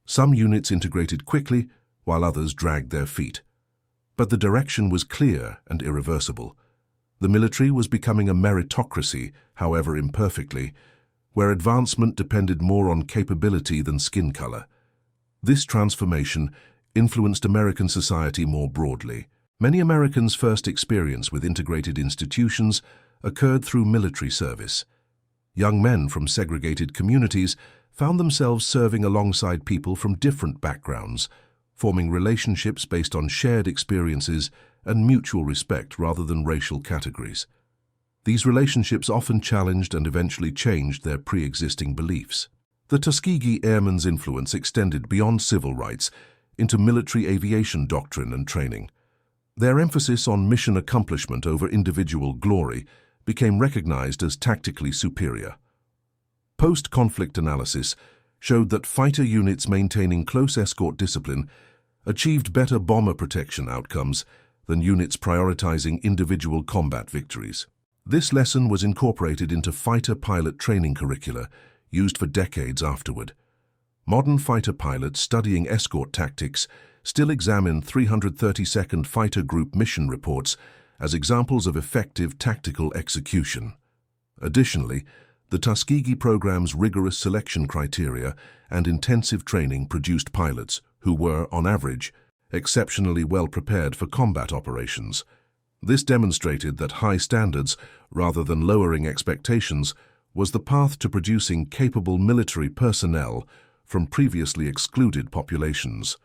Some units integrated quickly, while others dragged their feet. But the direction was clear and irreversible. The military was becoming a meritocracy, however imperfectly, where advancement depended more on capability than skin color. This transformation influenced American society more broadly. Many Americans' first experience with integrated institutions occurred through military service. Young men from segregated communities found themselves serving alongside people from different backgrounds, forming relationships based on shared experiences and mutual respect rather than racial categories. These relationships often challenged and eventually changed their pre-existing beliefs. The Tuskegee Airmen's influence extended beyond civil rights into military aviation doctrine and training. Their emphasis on mission accomplishment over individual glory became recognized as tactically superior. Post-conflict analysis showed that fighter units maintaining close escort discipline achieved better bomber protection outcomes than units prioritizing individual combat victories. This lesson was incorporated into fighter pilot training curricula used for decades afterward. Modern fighter pilots studying escort tactics still examine 332nd Fighter Group mission reports as examples of effective tactical execution. Additionally, the Tuskegee program's rigorous selection criteria and intensive training produced pilots who were, on average, exceptionally well prepared for combat operations. This demonstrated that high standards, rather than lowering expectations, was the path to producing capable military personnel from previously excluded populations.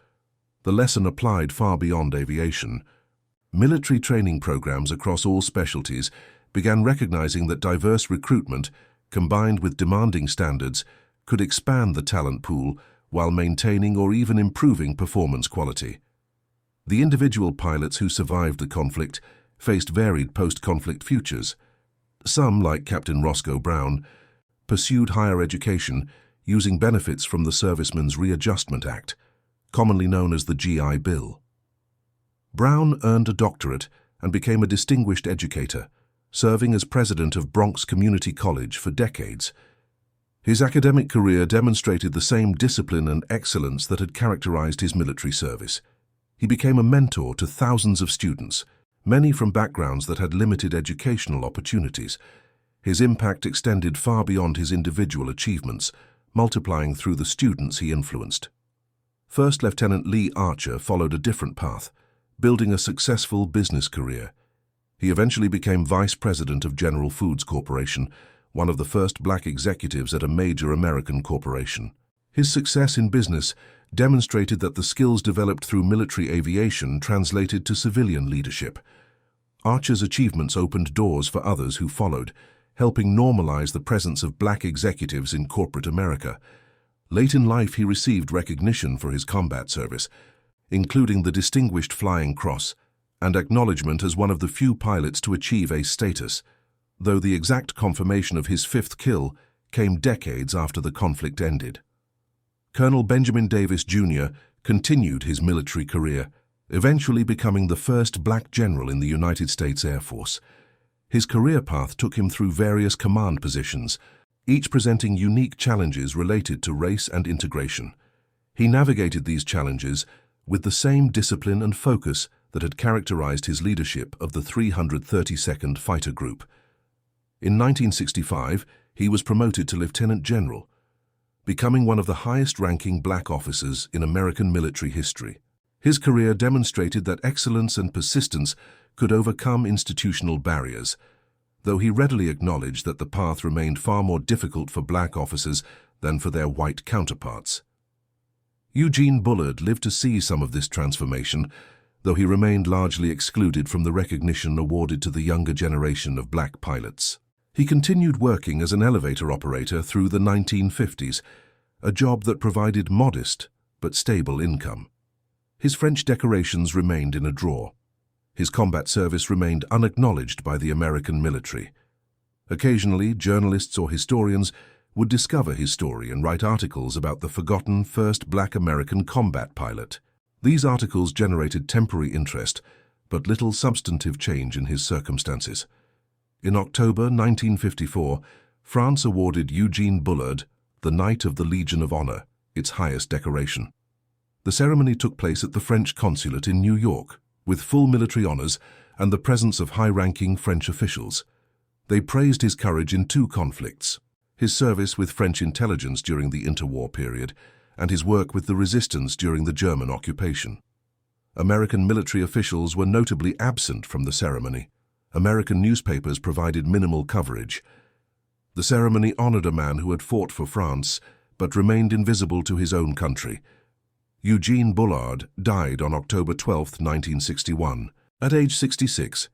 The lesson applied far beyond aviation. Military training programs across all specialties began recognizing that diverse recruitment combined with demanding standards, could expand the talent pool while maintaining or even improving performance quality. The individual pilots who survived the conflict faced varied post-conflict futures. Some, like Captain Roscoe Brown, pursued higher education using benefits from the Servicemen's Readjustment Act, commonly known as the GI Bill. Brown earned a doctorate and became a distinguished educator, serving as president of Bronx Community College for decades. His academic career demonstrated the same discipline and excellence that had characterized his military service. He became a mentor to thousands of students, many from backgrounds that had limited educational opportunities. His impact extended far beyond his individual achievements, multiplying through the students he influenced. First Lieutenant Lee Archer followed a different path, building a successful business career. He eventually became vice president of General Foods Corporation, one of the first black executives at a major American corporation. His success in business demonstrated that the skills developed through military aviation translated to civilian leadership. Archer's achievements opened doors for others who followed, helping normalize the presence of black executives in corporate America. Late in life, he received recognition for his combat service, including the Distinguished Flying Cross, and acknowledgement as one of the few pilots to achieve ace status, though the exact confirmation of his fifth kill came decades after the conflict ended. Colonel Benjamin Davis, Jr. continued his military career, eventually becoming the first black general in the United States Air Force. His career path took him through various command positions, each presenting unique challenges related to race and integration. He navigated these challenges with the same discipline and focus that had characterized his leadership of the 332nd Fighter Group. In 1965, he was promoted to lieutenant general, becoming one of the highest-ranking black officers in American military history. His career demonstrated that excellence and persistence could overcome institutional barriers, though he readily acknowledged that the path remained far more difficult for black officers than for their white counterparts. Eugene Bullard lived to see some of this transformation, though he remained largely excluded from the recognition awarded to the younger generation of black pilots. He continued working as an elevator operator through the 1950s, a job that provided modest but stable income. His French decorations remained in a drawer. His combat service remained unacknowledged by the American military. Occasionally, journalists or historians would discover his story and write articles about the forgotten first black American combat pilot. These articles generated temporary interest, but little substantive change in his circumstances. In October 1954, France awarded Eugene Bullard the Knight of the Legion of Honor, its highest decoration. The ceremony took place at the French consulate in New York, with full military honors and the presence of high-ranking French officials. They praised his courage in two conflicts: his service with French intelligence during the interwar period and his work with the resistance during the German occupation. American military officials were notably absent from the ceremony. American newspapers provided minimal coverage. The ceremony honored a man who had fought for France but remained invisible to his own country. Eugene Bullard died on October 12, 1961, at age 66.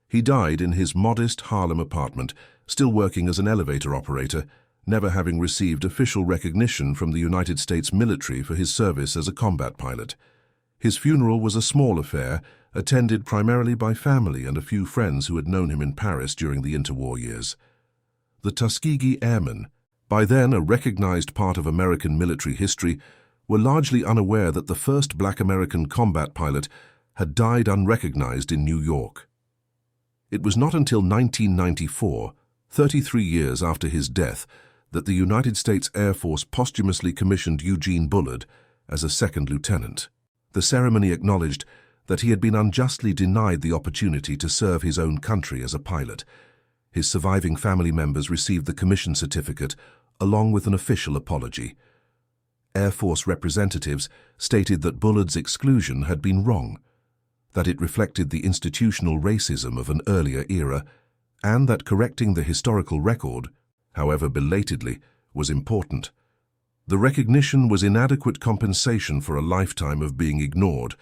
He died in his modest Harlem apartment, still working as an elevator operator, never having received official recognition from the United States military for his service as a combat pilot. His funeral was a small affair, attended primarily by family and a few friends who had known him in Paris during the interwar years. The Tuskegee Airmen, by then a recognized part of American military history, were largely unaware that the first black American combat pilot had died unrecognized in New York. It was not until 1994, 33 years after his death, that the United States Air Force posthumously commissioned Eugene Bullard as a second lieutenant. The ceremony acknowledged that he had been unjustly denied the opportunity to serve his own country as a pilot. His surviving family members received the commission certificate along with an official apology. Air Force representatives stated that Bullard's exclusion had been wrong, that it reflected the institutional racism of an earlier era, and that correcting the historical record, however belatedly, was important. The recognition was inadequate compensation for a lifetime of being ignored,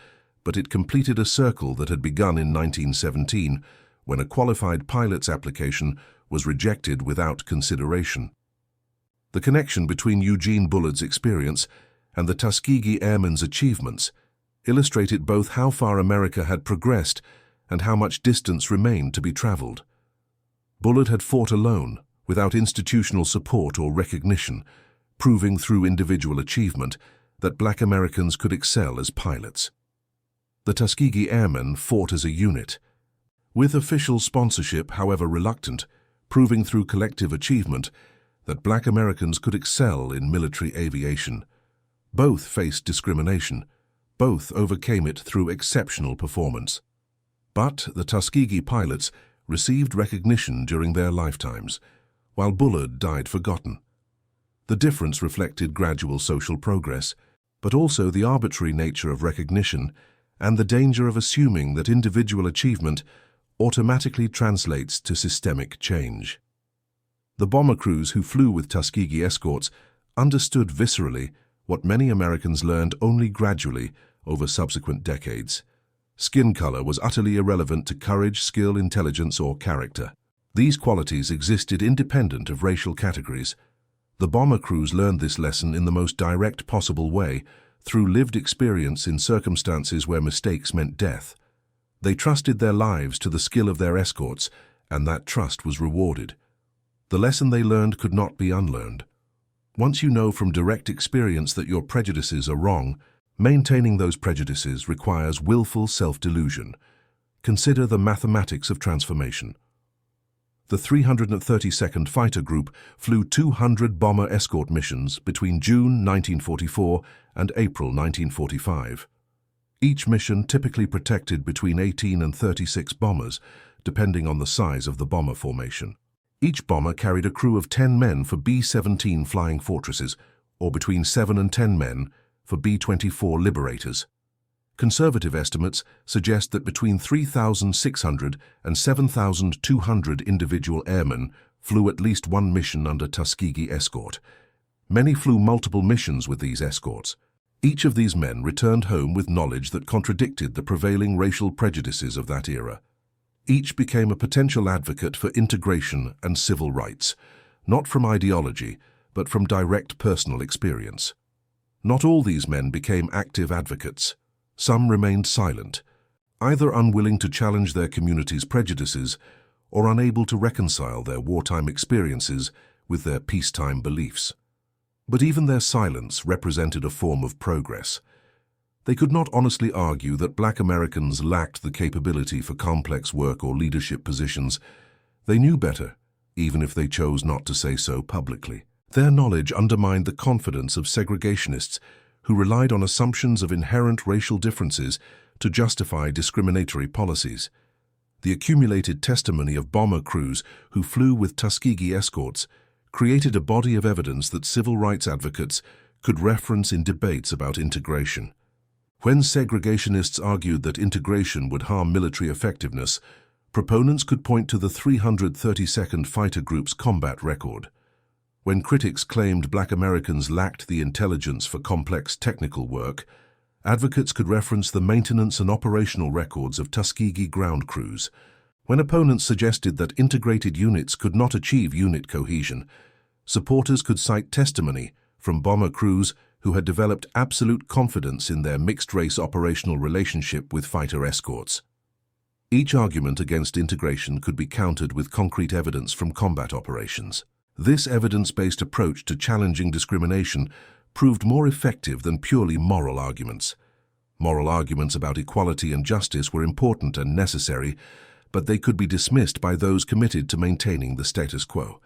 but it completed a circle that had begun in 1917, when a qualified pilot's application was rejected without consideration. The connection between Eugene Bullard's experience and the Tuskegee Airmen's achievements illustrated both how far America had progressed and how much distance remained to be traveled. Bullard had fought alone, without institutional support or recognition, proving through individual achievement that Black Americans could excel as pilots. The Tuskegee Airmen fought as a unit, with official sponsorship, however reluctant, proving through collective achievement that Black Americans could excel in military aviation. Both faced discrimination. Both overcame it through exceptional performance. But the Tuskegee pilots received recognition during their lifetimes, while Bullard died forgotten. The difference reflected gradual social progress, but also the arbitrary nature of recognition and the danger of assuming that individual achievement automatically translates to systemic change. The bomber crews who flew with Tuskegee escorts understood viscerally what many Americans learned only gradually over subsequent decades. Skin color was utterly irrelevant to courage, skill, intelligence, or character. These qualities existed independent of racial categories. The bomber crews learned this lesson in the most direct possible way, through lived experience in circumstances where mistakes meant death. They trusted their lives to the skill of their escorts, and that trust was rewarded. The lesson they learned could not be unlearned. Once you know from direct experience that your prejudices are wrong, maintaining those prejudices requires willful self-delusion. Consider the mathematics of transformation. The 332nd Fighter Group flew 200 bomber escort missions between June 1944 and April 1945. Each mission typically protected between 18 and 36 bombers, depending on the size of the bomber formation. Each bomber carried a crew of 10 men for B-17 Flying Fortresses, or between 7 and 10 men for B-24 Liberators. Conservative estimates suggest that between 3,600 and 7,200 individual airmen flew at least one mission under Tuskegee escort. Many flew multiple missions with these escorts. Each of these men returned home with knowledge that contradicted the prevailing racial prejudices of that era. Each became a potential advocate for integration and civil rights, not from ideology, but from direct personal experience. Not all these men became active advocates. Some remained silent, either unwilling to challenge their community's prejudices or unable to reconcile their wartime experiences with their peacetime beliefs. But even their silence represented a form of progress. They could not honestly argue that Black Americans lacked the capability for complex work or leadership positions. They knew better, even if they chose not to say so publicly. Their knowledge undermined the confidence of segregationists who relied on assumptions of inherent racial differences to justify discriminatory policies. The accumulated testimony of bomber crews who flew with Tuskegee escorts created a body of evidence that civil rights advocates could reference in debates about integration. When segregationists argued that integration would harm military effectiveness, proponents could point to the 332nd Fighter Group's combat record. When critics claimed Black Americans lacked the intelligence for complex technical work, advocates could reference the maintenance and operational records of Tuskegee ground crews. When opponents suggested that integrated units could not achieve unit cohesion, supporters could cite testimony from bomber crews who had developed absolute confidence in their mixed-race operational relationship with fighter escorts. Each argument against integration could be countered with concrete evidence from combat operations. This evidence-based approach to challenging discrimination proved more effective than purely moral arguments. Moral arguments about equality and justice were important and necessary, but they could be dismissed by those committed to maintaining the status quo.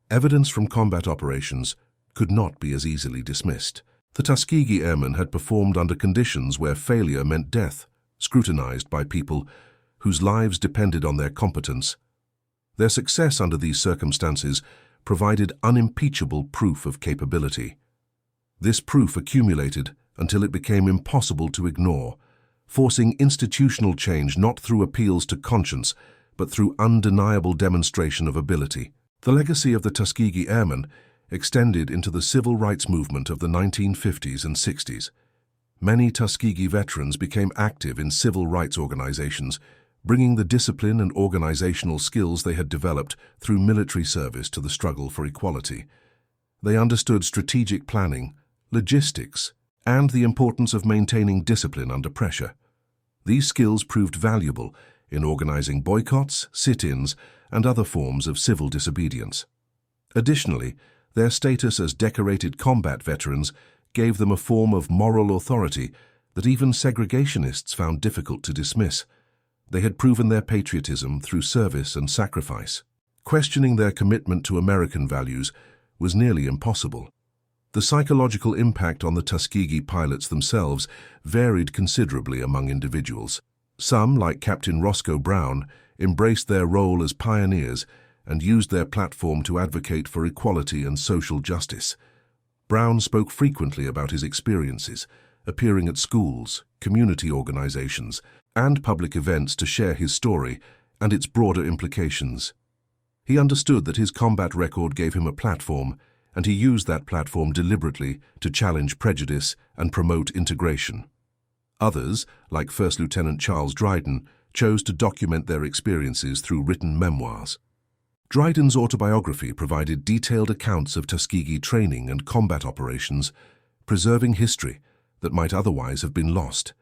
Evidence from combat operations could not be as easily dismissed. The Tuskegee Airmen had performed under conditions where failure meant death, scrutinized by people whose lives depended on their competence. Their success under these circumstances provided unimpeachable proof of capability. This proof accumulated until it became impossible to ignore, forcing institutional change not through appeals to conscience, but through undeniable demonstration of ability. The legacy of the Tuskegee Airmen extended into the civil rights movement of the 1950s and 60s. Many Tuskegee veterans became active in civil rights organizations, bringing the discipline and organizational skills they had developed through military service to the struggle for equality. They understood strategic planning, logistics, and the importance of maintaining discipline under pressure. These skills proved valuable in organizing boycotts, sit-ins, and other forms of civil disobedience. Additionally, their status as decorated combat veterans gave them a form of moral authority that even segregationists found difficult to dismiss. They had proven their patriotism through service and sacrifice. Questioning their commitment to American values was nearly impossible. The psychological impact on the Tuskegee pilots themselves varied considerably among individuals. Some, like Captain Roscoe Brown, embraced their role as pioneers and used their platform to advocate for equality and social justice. Brown spoke frequently about his experiences, appearing at schools, community organizations, and public events to share his story and its broader implications. He understood that his combat record gave him a platform, and he used that platform deliberately to challenge prejudice and promote integration. Others, like First Lieutenant Charles Dryden, chose to document their experiences through written memoirs. Dryden's autobiography provided detailed accounts of Tuskegee training and combat operations, preserving history that might otherwise have been lost.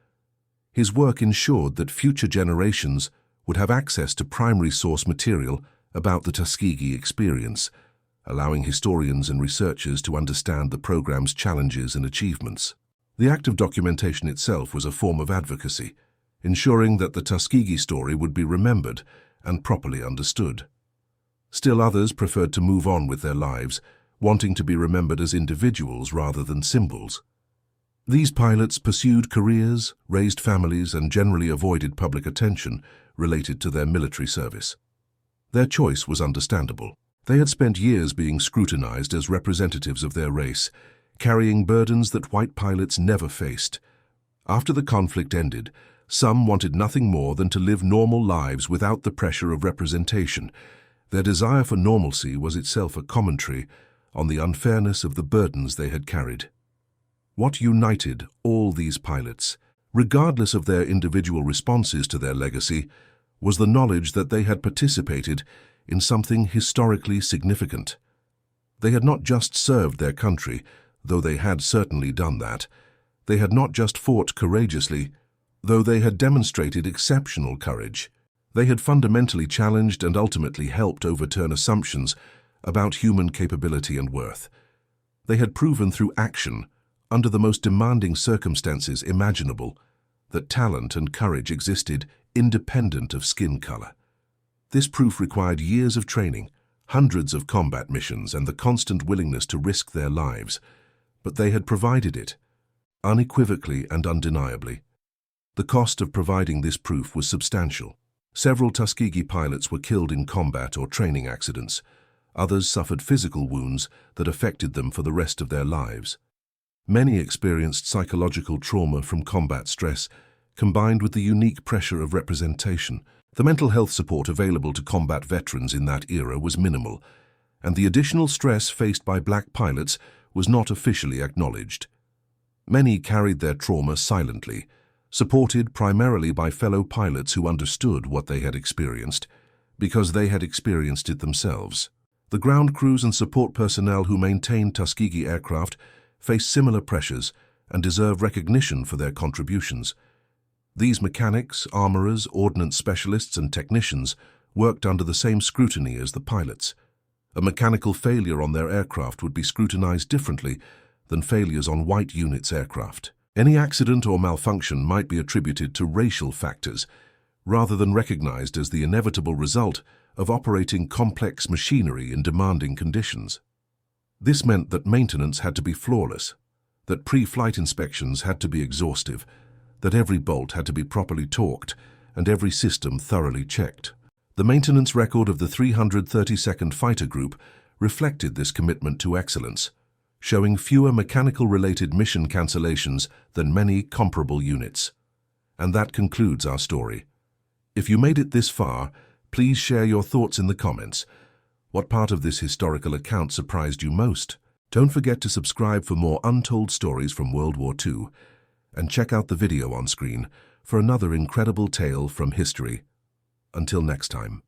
His work ensured that future generations would have access to primary source material about the Tuskegee experience, allowing historians and researchers to understand the program's challenges and achievements. The act of documentation itself was a form of advocacy, ensuring that the Tuskegee story would be remembered and properly understood. Still others preferred to move on with their lives, wanting to be remembered as individuals rather than symbols. These pilots pursued careers, raised families, and generally avoided public attention related to their military service. Their choice was understandable. They had spent years being scrutinized as representatives of their race, carrying burdens that white pilots never faced. After the conflict ended, some wanted nothing more than to live normal lives without the pressure of representation. Their desire for normalcy was itself a commentary on the unfairness of the burdens they had carried. What united all these pilots, regardless of their individual responses to their legacy, was the knowledge that they had participated in something historically significant. They had not just served their country, though they had certainly done that. They had not just fought courageously, though they had demonstrated exceptional courage. They had fundamentally challenged and ultimately helped overturn assumptions about human capability and worth. They had proven through action, under the most demanding circumstances imaginable, that talent and courage existed independent of skin color. This proof required years of training, hundreds of combat missions, and the constant willingness to risk their lives, but they had provided it, unequivocally and undeniably. The cost of providing this proof was substantial. Several Tuskegee pilots were killed in combat or training accidents. Others suffered physical wounds that affected them for the rest of their lives. Many experienced psychological trauma from combat stress, combined with the unique pressure of representation. The mental health support available to combat veterans in that era was minimal, and the additional stress faced by black pilots was not officially acknowledged. Many carried their trauma silently, supported primarily by fellow pilots who understood what they had experienced, because they had experienced it themselves. The ground crews and support personnel who maintained Tuskegee aircraft faced similar pressures and deserve recognition for their contributions. These mechanics, armorers, ordnance specialists, and technicians worked under the same scrutiny as the pilots. A mechanical failure on their aircraft would be scrutinized differently than failures on white units' aircraft. Any accident or malfunction might be attributed to racial factors, rather than recognized as the inevitable result of operating complex machinery in demanding conditions. This meant that maintenance had to be flawless, that pre-flight inspections had to be exhaustive, that every bolt had to be properly torqued, and every system thoroughly checked. The maintenance record of the 332nd Fighter Group reflected this commitment to excellence, showing fewer mechanical-related mission cancellations than many comparable units. And that concludes our story. If you made it this far, please share your thoughts in the comments. What part of this historical account surprised you most? Don't forget to subscribe for more untold stories from World War II, and check out the video on screen for another incredible tale from history. Until next time.